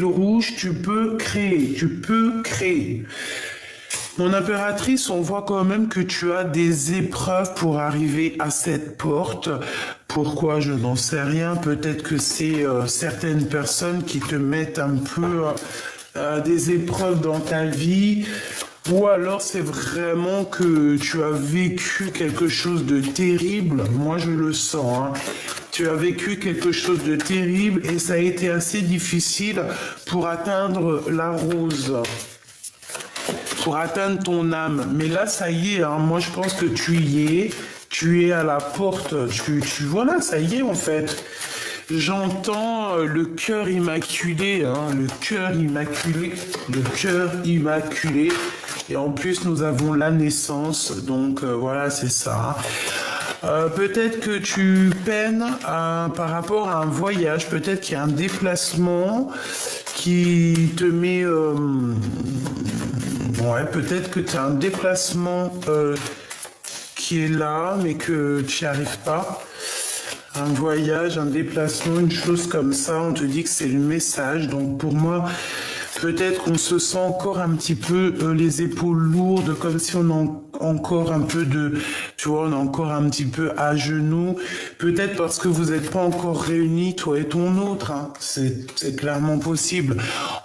rouge, tu peux créer. Mon impératrice, on voit quand même que tu as des épreuves pour arriver à cette porte. Pourquoi, je n'en sais rien. Peut-être que c'est certaines personnes qui te mettent un peu des épreuves dans ta vie. Ou alors c'est vraiment que tu as vécu quelque chose de terrible. Moi, je le sens, hein. Tu as vécu quelque chose de terrible et ça a été assez difficile pour atteindre la rose, pour atteindre ton âme. Mais là, ça y est, hein, moi je pense que tu es à la porte, voilà, ça y est en fait. J'entends le cœur immaculé, hein, le cœur immaculé. Et en plus, nous avons la naissance, donc voilà, c'est ça. Peut-être que tu peines par rapport à un voyage, peut-être qu'il y a un déplacement qui te met... ouais, peut-être que tu as un déplacement qui est là, mais que tu n'y arrives pas. Un voyage, un déplacement, une chose comme ça, on te dit que c'est le message. Donc pour moi, peut-être qu'on se sent encore un petit peu les épaules lourdes, comme si on a encore un peu de, tu vois, on est encore un petit peu à genoux. Peut-être parce que vous n'êtes pas encore réunis, toi et ton autre, hein. C'est clairement possible.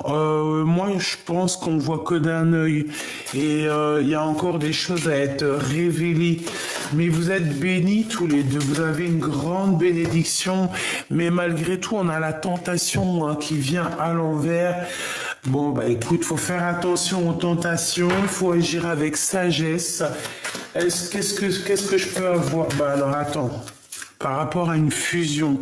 Moi, je pense qu'on voit que d'un œil. Et il y a encore des choses à être révélées. Mais vous êtes bénis tous les deux. Vous avez une grande bénédiction. Mais malgré tout, on a la tentation, hein, qui vient à l'envers. Bon, bah écoute, faut faire attention aux tentations, il faut agir avec sagesse. Qu'est-ce que je peux avoir? Bah alors attends, par rapport à une fusion,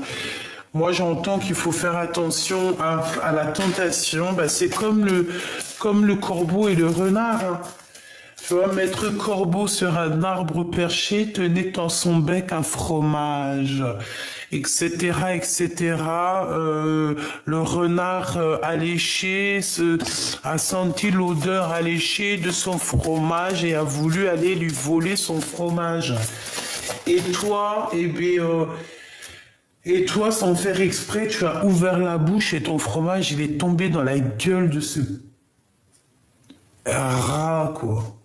moi j'entends qu'il faut faire attention à la tentation. Bah c'est comme le corbeau et le renard, hein. Tu vois, Maître Corbeau sur un arbre perché tenait dans son bec un fromage, etc., etc. Le renard alléché a senti l'odeur alléchée de son fromage et a voulu aller lui voler son fromage. Et toi, et toi, sans faire exprès, tu as ouvert la bouche et ton fromage, il est tombé dans la gueule de ce rat, quoi.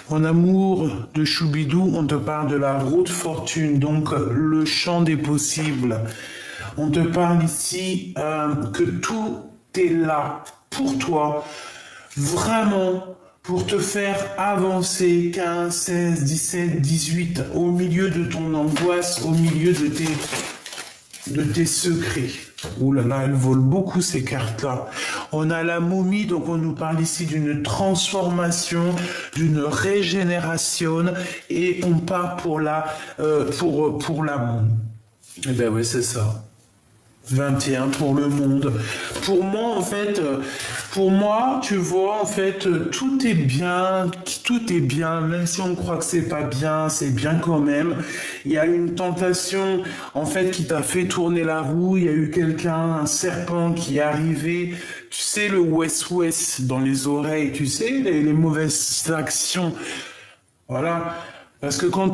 Mon amour de Choubidou, on te parle de la route fortune, donc le champ des possibles. On te parle ici que tout est là pour toi, vraiment pour te faire avancer 15, 16, 17, 18, au milieu de ton angoisse, au milieu de tes de tes secrets. Ouh là là, elles volent beaucoup ces cartes-là. On a la momie, donc on nous parle ici d'une transformation, d'une régénération, et on part pour pour l'amour. Eh ben oui, c'est ça. 21 pour le monde. Pour moi, en fait, pour moi, tu vois, en fait, tout est bien, même si on croit que c'est bien quand même. Il y a une tentation, en fait, qui t'a fait tourner la roue. Il y a eu quelqu'un, un serpent qui est arrivé. Tu sais, le West-West dans les oreilles, tu sais, les mauvaises actions. Voilà. Parce que quand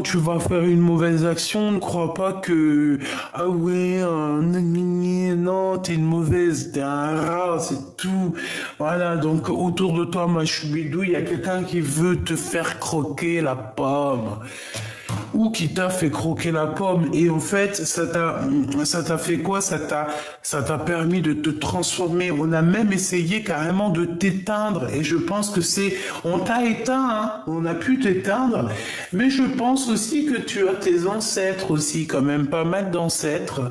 tu vas faire une mauvaise action, ne crois pas que, ah ouais, non, t'es une mauvaise, t'es un rat, c'est tout. Voilà, donc autour de toi, ma choubidou, il y a quelqu'un qui veut te faire croquer la pomme. Ou qui t'a fait croquer la pomme. Et en fait, ça t'a fait quoi? Ça t'a permis de te transformer. On a même essayé carrément de t'éteindre. Et je pense que on t'a éteint, hein. On a pu t'éteindre. Mais je pense aussi que tu as tes ancêtres aussi, quand même, pas mal d'ancêtres.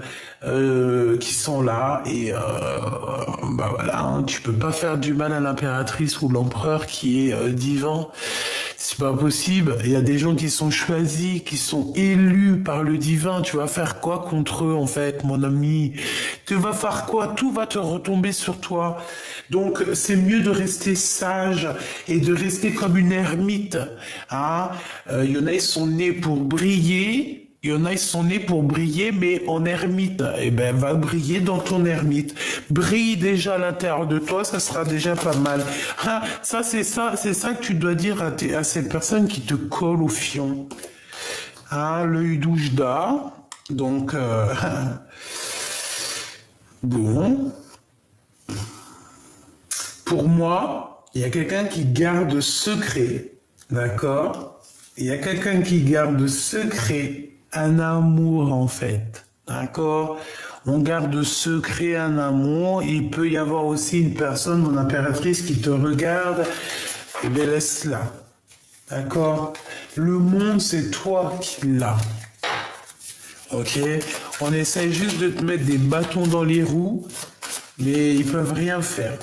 Qui sont là et bah voilà, hein, tu peux pas faire du mal à l'impératrice ou l'empereur qui est divin. C'est pas possible. Il y a des gens qui sont choisis, qui sont élus par le divin. Tu vas faire quoi contre eux, en fait, mon ami? Tu vas faire quoi? Tout va te retomber sur toi. Donc, c'est mieux de rester sage et de rester comme une ermite. Hein? Il y en a, ils sont nés pour briller. Il y en a, ils sont nés pour briller, mais en ermite. Eh ben, va briller dans ton ermite. Brille déjà à l'intérieur de toi, ça sera déjà pas mal. Ah, c'est ça que tu dois dire à cette personne qui te colle au fion. Ah, l'œil d'Oujda. Donc, bon. Pour moi, il y a quelqu'un qui garde secret. D'accord? Il y a quelqu'un qui garde secret un amour, en fait. D'accord? On garde secret un amour. Il peut y avoir aussi une personne, mon impératrice, qui te regarde. Eh bien, laisse-la. D'accord? Le monde, c'est toi qui l'as. Ok? On essaye juste de te mettre des bâtons dans les roues, mais ils peuvent rien faire.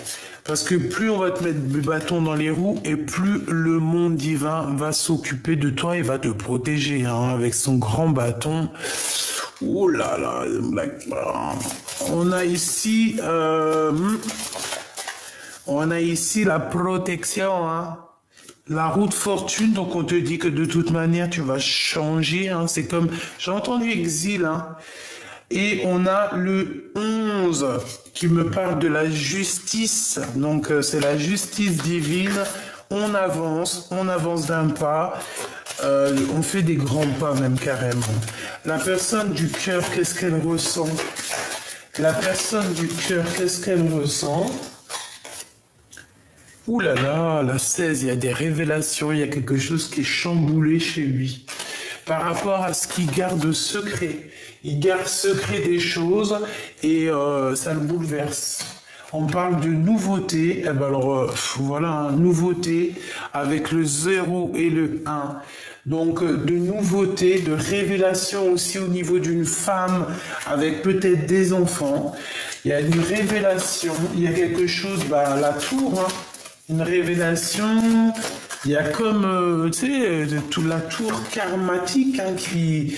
Parce que plus on va te mettre des bâtons dans les roues et plus le monde divin va s'occuper de toi et va te protéger, hein, avec son grand bâton. Oh là là, on a ici la protection, hein. La roue de fortune, donc on te dit que de toute manière tu vas changer, hein. C'est comme, j'ai entendu exil, hein. Et on a le 11 qui me parle de la justice. Donc c'est la justice divine. On avance d'un pas. On fait des grands pas même carrément. La personne du cœur, qu'est-ce qu'elle ressent? La personne du cœur, qu'est-ce qu'elle ressent? Ouh là là, la 16, il y a des révélations, il y a quelque chose qui est chamboulé chez lui. Par rapport à ce qu'il garde secret. Il garde secret des choses et ça le bouleverse. On parle de nouveauté, eh ben alors voilà, nouveauté avec le 0 et le 1. Donc de nouveauté, de révélation aussi au niveau d'une femme avec peut-être des enfants. Il y a une révélation, il y a quelque chose, bah, la tour, hein, une révélation. Il y a comme, tu sais, toute la tour karmatique, hein, qui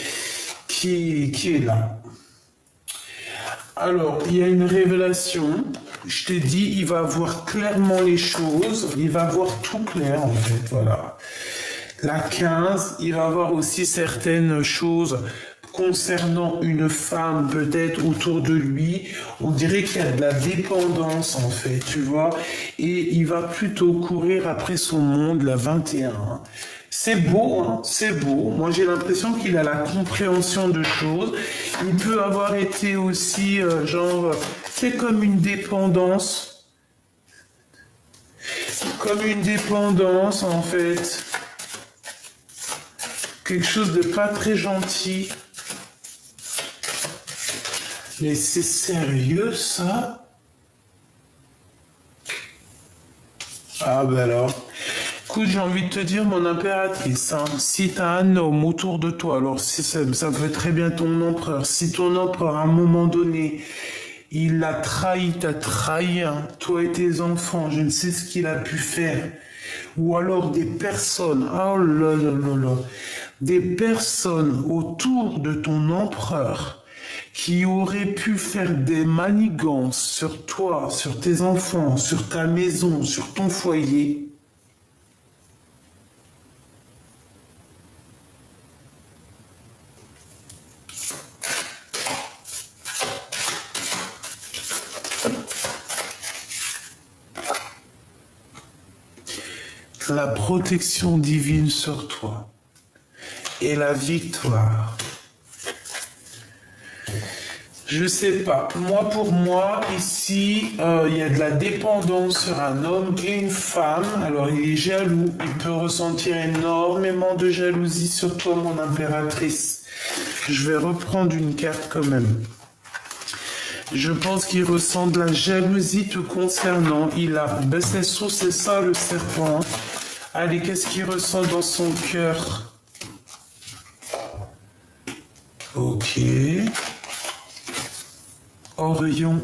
est là. Alors, il y a une révélation. Je t'ai dit, il va voir clairement les choses. Il va voir tout clair, en fait, voilà. La 15, il va voir aussi certaines choses concernant une femme peut-être autour de lui. On dirait qu'il y a de la dépendance, en fait, tu vois. Et il va plutôt courir après son monde, la 21. C'est beau, hein, c'est beau. Moi, j'ai l'impression qu'il a la compréhension de choses. Il peut avoir été aussi, c'est comme une dépendance. Comme une dépendance, en fait. Quelque chose de pas très gentil. Mais c'est sérieux, ça? Ah ben alors, Écoute, j'ai envie de te dire, mon impératrice, hein, si tu as un homme autour de toi, alors si ça peut être très bien ton empereur, si ton empereur à un moment donné, il a trahi, t'as trahi, hein, toi et tes enfants, je ne sais ce qu'il a pu faire, ou alors des personnes, oh là là là là, des personnes autour de ton empereur qui auraient pu faire des manigances sur toi, sur tes enfants, sur ta maison, sur ton foyer. La protection divine sur toi et la victoire. Je sais pas. Moi, pour moi, ici, il y a de la dépendance sur un homme et une femme. Alors, il est jaloux. Il peut ressentir énormément de jalousie sur toi, mon impératrice. Je vais reprendre une carte quand même. Je pense qu'il ressent de la jalousie te concernant. Il a... Ben, c'est ça le serpent. Allez, qu'est-ce qu'il ressent dans son cœur? Ok. Orion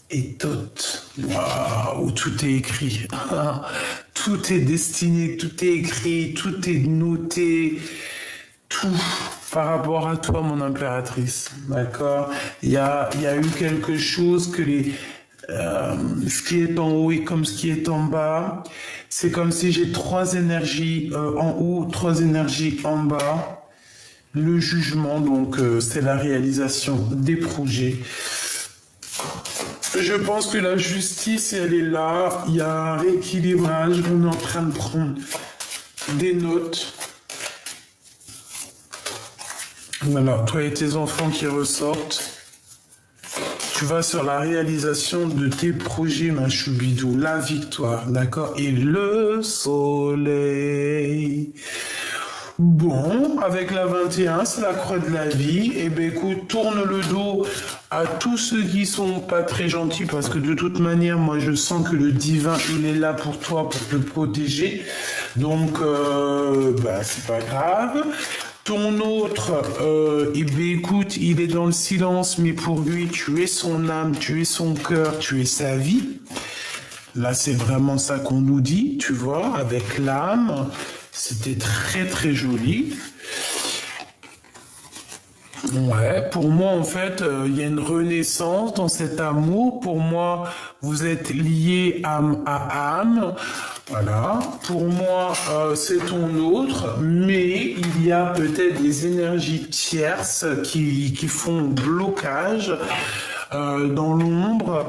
et Thoth. Waouh, tout est écrit. Tout est destiné, tout est écrit, tout est noté. Tout par rapport à toi, mon impératrice. D'accord? Il y a eu quelque chose que ce qui est en haut est comme ce qui est en bas. C'est comme si j'ai trois énergies en haut, trois énergies en bas. Le jugement, donc, c'est la réalisation des projets. Je pense que la justice, elle est là. Il y a un rééquilibrage. On est en train de prendre des notes. Voilà, toi et tes enfants qui ressortent. Tu vas sur la réalisation de tes projets, ma choubidou. La victoire, d'accord? Et le soleil. Bon, avec la 21, c'est la croix de la vie. Eh bien, écoute, tourne le dos à tous ceux qui sont pas très gentils, parce que de toute manière, moi, je sens que le divin, il est là pour toi, pour te protéger. Donc, c'est pas grave. Ton autre, eh bien, écoute, il est dans le silence, mais pour lui, tu es son âme, tu es son cœur, tu es sa vie. Là, c'est vraiment ça qu'on nous dit, tu vois, avec l'âme. C'était très très joli. Ouais, pour moi en fait, il y a une renaissance dans cet amour. Pour moi, vous êtes liés âme à âme. Voilà. Pour moi, c'est ton autre, mais il y a peut-être des énergies tierces qui font blocage dans l'ombre.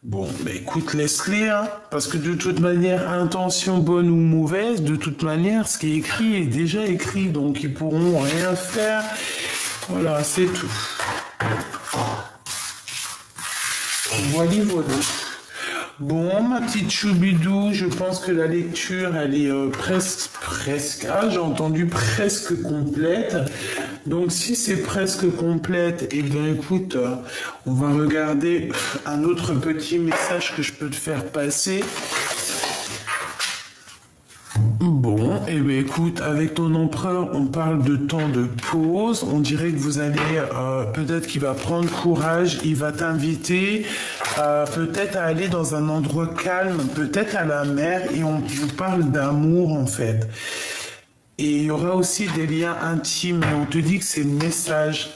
Bon, écoute, laisse-les, hein, parce que de toute manière, intention bonne ou mauvaise, de toute manière, ce qui est écrit est déjà écrit, donc ils pourront rien faire. Voilà, c'est tout. Voilà. Bon, ma petite choubidou, je pense que la lecture, elle est presque, j'ai entendu presque complète. Donc, si c'est presque complète, eh bien, écoute, on va regarder un autre petit message que je peux te faire passer. Bon, eh bien écoute, avec ton empereur, on parle de temps de pause. On dirait que vous allez, peut-être qu'il va prendre courage, il va t'inviter peut-être à aller dans un endroit calme, peut-être à la mer, et on vous parle d'amour en fait. Et il y aura aussi des liens intimes, et on te dit que c'est le message.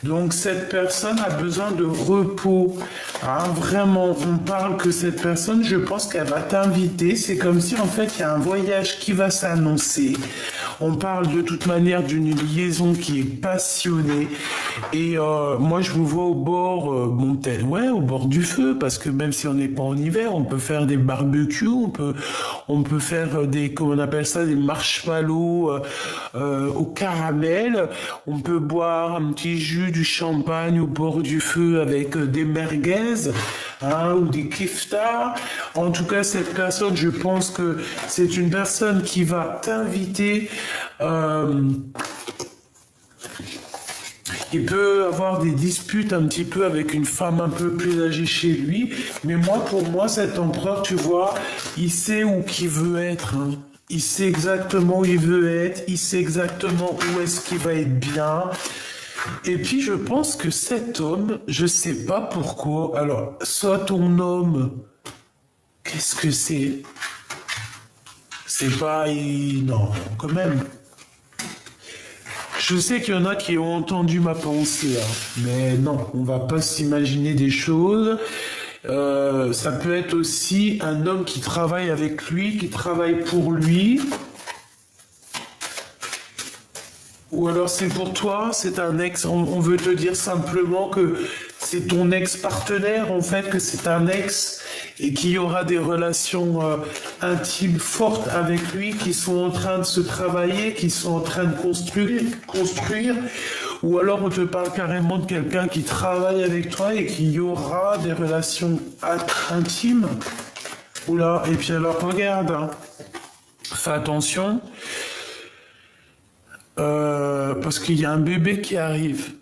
Donc cette personne a besoin de repos. Hein, vraiment, on parle que cette personne, je pense qu'elle va t'inviter. C'est comme si en fait il y a un voyage qui va s'annoncer. On parle de toute manière d'une liaison qui est passionnée. Et moi je vous vois au bord, au bord du feu, parce que même si on n'est pas en hiver, on peut faire des barbecues, on peut faire des, comment on appelle ça, des marshmallows au caramel. On peut boire un petit jus, du champagne au bord du feu avec des merguez, hein, ou des keftas. En tout cas, cette personne, je pense que c'est une personne qui va t'inviter. Il peut avoir des disputes un petit peu avec une femme un peu plus âgée chez lui, mais moi, pour moi, cet empereur, tu vois, il sait où qu'il veut être. Hein. Il sait exactement où il veut être, il sait exactement où est-ce qu'il va être bien. Et puis je pense que cet homme, je sais pas pourquoi, alors, soit ton homme, qu'est-ce que c'est? C'est pas... Non, quand même. Je sais qu'il y en a qui ont entendu ma pensée, hein, mais non, on va pas s'imaginer des choses. Ça peut être aussi un homme qui travaille avec lui, qui travaille pour lui. Ou alors c'est pour toi, c'est un ex, on veut te dire simplement que c'est ton ex-partenaire, en fait, que c'est un ex et qu'il y aura des relations intimes fortes avec lui qui sont en train de se travailler, qui sont en train de construire. Ou alors on te parle carrément de quelqu'un qui travaille avec toi et qu'il y aura des relations intimes. Oula, et puis alors regarde, hein. Fais attention. Parce qu'il y a un bébé qui arrive.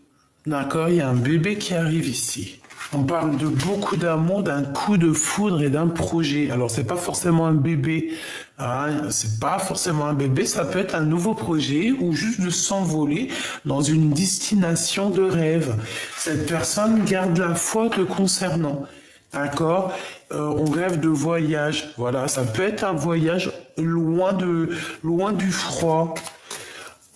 D'accord, il y a un bébé qui arrive ici. On parle de beaucoup d'amour, d'un coup de foudre et d'un projet. Alors, c'est pas forcément un bébé. Hein, c'est pas forcément un bébé. Ça peut être un nouveau projet ou juste de s'envoler dans une destination de rêve. Cette personne garde la foi te concernant. D'accord, on rêve de voyage. Voilà, ça peut être un voyage loin du froid.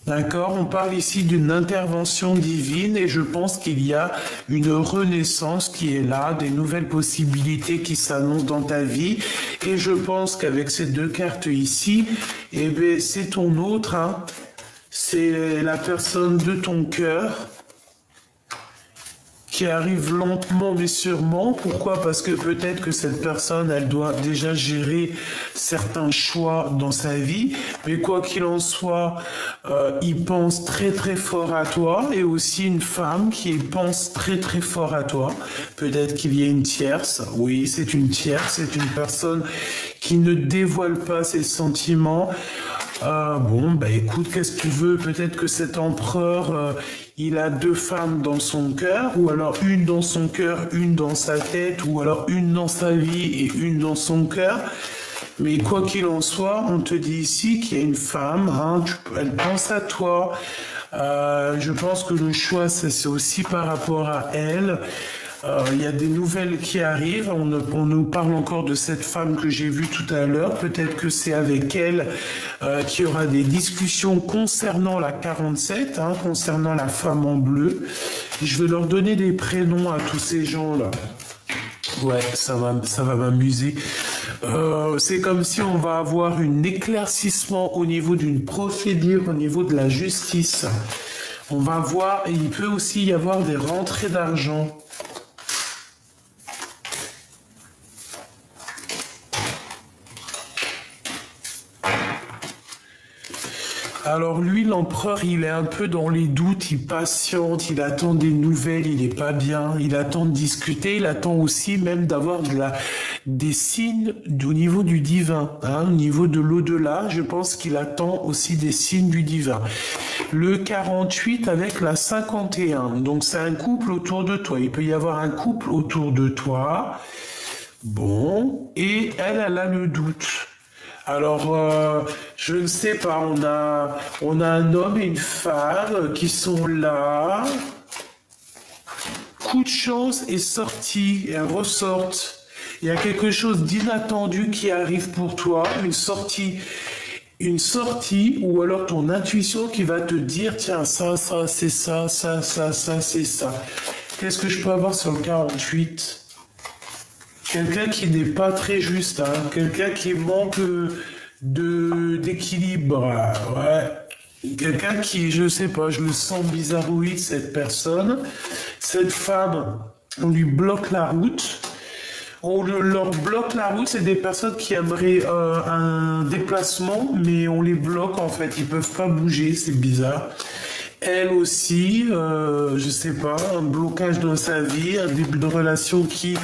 D'accord, on parle ici d'une intervention divine et je pense qu'il y a une renaissance qui est là, des nouvelles possibilités qui s'annoncent dans ta vie. Et je pense qu'avec ces deux cartes ici, eh bien, c'est ton autre, hein. C'est la personne de ton cœur qui arrive lentement mais sûrement. Pourquoi? Parce que peut-être que cette personne, elle doit déjà gérer certains choix dans sa vie. Mais quoi qu'il en soit, il pense très très fort à toi. Et aussi une femme qui pense très très fort à toi. Peut-être qu'il y a une tierce. Oui, c'est une tierce. C'est une personne qui ne dévoile pas ses sentiments. Bon, bah écoute, qu'est-ce que tu veux? Peut-être que cet empereur, il a deux femmes dans son cœur, ou alors une dans son cœur, une dans sa tête, ou alors une dans sa vie et une dans son cœur. Mais quoi qu'il en soit, on te dit ici qu'il y a une femme, hein, elle pense à toi. Je pense que le choix, c'est aussi par rapport à elle. Il y a des nouvelles qui arrivent. On nous parle encore de cette femme que j'ai vue tout à l'heure. Peut-être que c'est avec elle qu'il y aura des discussions concernant la 47, hein, concernant la femme en bleu. Je vais leur donner des prénoms à tous ces gens-là. Ouais, ça va m'amuser. C'est comme si on va avoir un éclaircissement au niveau d'une procédure, au niveau de la justice. On va voir, et il peut aussi y avoir des rentrées d'argent. Alors lui, l'empereur, il est un peu dans les doutes, il patiente, il attend des nouvelles, il n'est pas bien, il attend de discuter, il attend aussi même d'avoir des signes au niveau du divin, hein, au niveau de l'au-delà, je pense qu'il attend aussi des signes du divin. Le 48 avec la 51, donc c'est un couple autour de toi, il peut y avoir un couple autour de toi, bon, et elle a le doute. Alors, je ne sais pas, on a un homme et une femme qui sont là. Coup de chance est sorti, et elles ressortent. Il y a quelque chose d'inattendu qui arrive pour toi, une sortie, ou alors ton intuition qui va te dire, tiens, ça, c'est ça, c'est ça. Qu'est-ce que je peux avoir sur le 48 ? Quelqu'un qui n'est pas très juste, hein. Quelqu'un qui manque d'équilibre, ouais. Quelqu'un qui, je sais pas, je le sens bizarroïde, cette personne. Cette femme, on lui bloque la route. On leur bloque la route, c'est des personnes qui aimeraient un déplacement, mais on les bloque en fait, ils peuvent pas bouger, c'est bizarre. Elle aussi, je sais pas, un blocage dans sa vie, un début de relation qui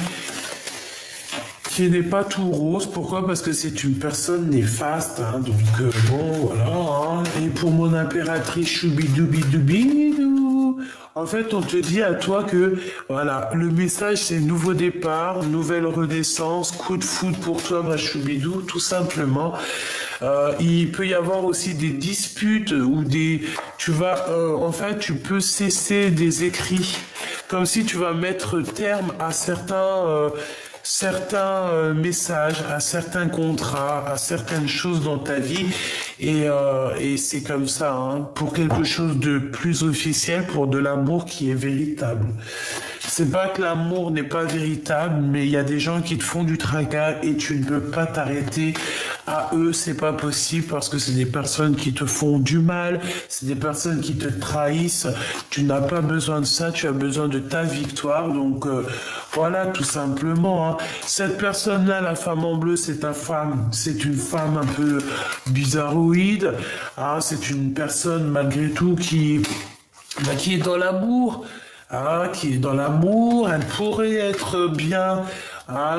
n'est pas tout rose. Pourquoi? Parce que c'est une personne néfaste, hein, donc bon, voilà. Hein. Et pour mon impératrice choubidoubidoubidoubidou, en fait, on te dit à toi que, voilà, le message c'est nouveau départ, nouvelle renaissance, coup de foudre pour toi, ma choubidou, tout simplement. Il peut y avoir aussi des disputes ou en fait, tu peux cesser des écrits, comme si tu vas mettre terme à certains messages, à certains contrats, à certaines choses dans ta vie. Et c'est comme ça, hein, pour quelque chose de plus officiel, pour de l'amour qui est véritable. C'est pas que l'amour n'est pas véritable, mais il y a des gens qui te font du tracas et tu ne peux pas t'arrêter à eux, c'est pas possible parce que c'est des personnes qui te font du mal, c'est des personnes qui te trahissent. Tu n'as pas besoin de ça, tu as besoin de ta victoire. Donc voilà, tout simplement. Hein. Cette personne-là, la femme en bleu, c'est une femme un peu bizarroïde. Hein. C'est une personne malgré tout qui est dans l'amour. Qui est dans l'amour, elle pourrait être bien,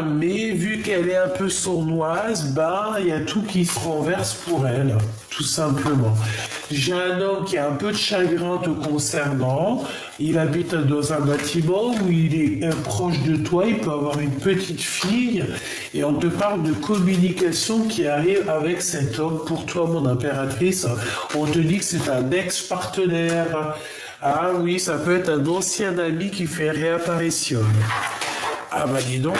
mais vu qu'elle est un peu sournoise, il y a tout qui se renverse pour elle, tout simplement. J'ai un homme qui a un peu de chagrin te concernant, il habite dans un bâtiment où il est proche de toi, il peut avoir une petite fille, et on te parle de communication qui arrive avec cet homme. Pour toi, mon impératrice, on te dit que c'est un ex-partenaire. Ah oui, ça peut être un ancien ami qui fait réapparition. Ah bah dis donc.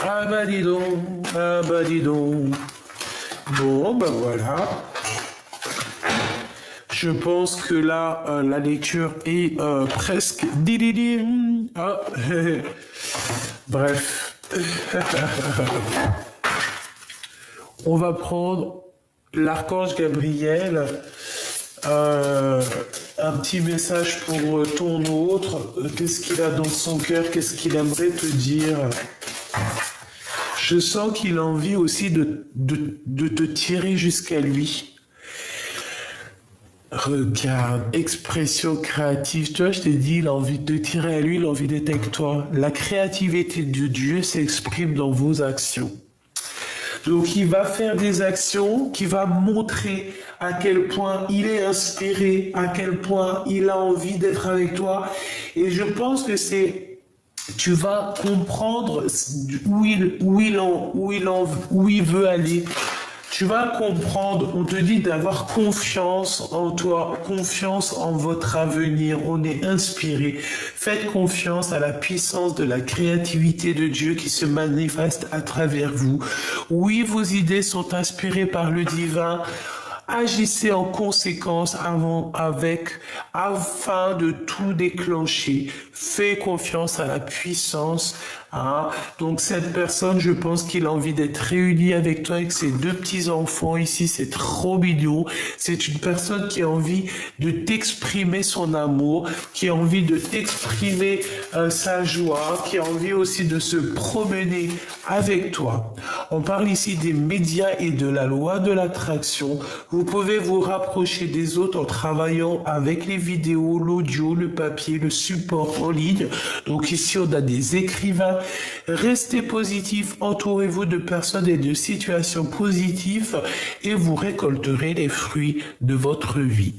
Ah bah dis donc. Ah bah dis donc. Bon, bah voilà. Je pense que là, la lecture est presque... Ah, bref. On va prendre l'archange Gabriel. Un petit message pour ton autre. Qu'est-ce qu'il a dans son cœur? Qu'est-ce qu'il aimerait te dire? Je sens qu'il a envie aussi de te tirer jusqu'à lui. Regarde, expression créative. Tu vois, je t'ai dit, il a envie de te tirer à lui, il a envie d'être avec toi. La créativité de Dieu s'exprime dans vos actions. Donc, il va faire des actions qui va montrer à quel point il est inspiré, à quel point il a envie d'être avec toi. Et je pense que tu vas comprendre où il veut aller. Tu vas comprendre, on te dit d'avoir confiance en toi, confiance en votre avenir, on est inspiré. Faites confiance à la puissance de la créativité de Dieu qui se manifeste à travers vous. Oui, vos idées sont inspirées par le divin. Agissez en conséquence afin de tout déclencher. Faites confiance à la puissance. Donc cette personne, je pense qu'il a envie d'être réuni avec toi, avec ses deux petits-enfants ici. C'est trop mignon. C'est une personne qui a envie de t'exprimer son amour, qui a envie de t'exprimer sa joie, qui a envie aussi de se promener avec toi. On parle ici des médias et de la loi de l'attraction. Vous pouvez vous rapprocher des autres en travaillant avec les vidéos, l'audio, le papier, le support en ligne. Donc ici, on a des écrivains. Restez positif, entourez-vous de personnes et de situations positives et vous récolterez les fruits de votre vie.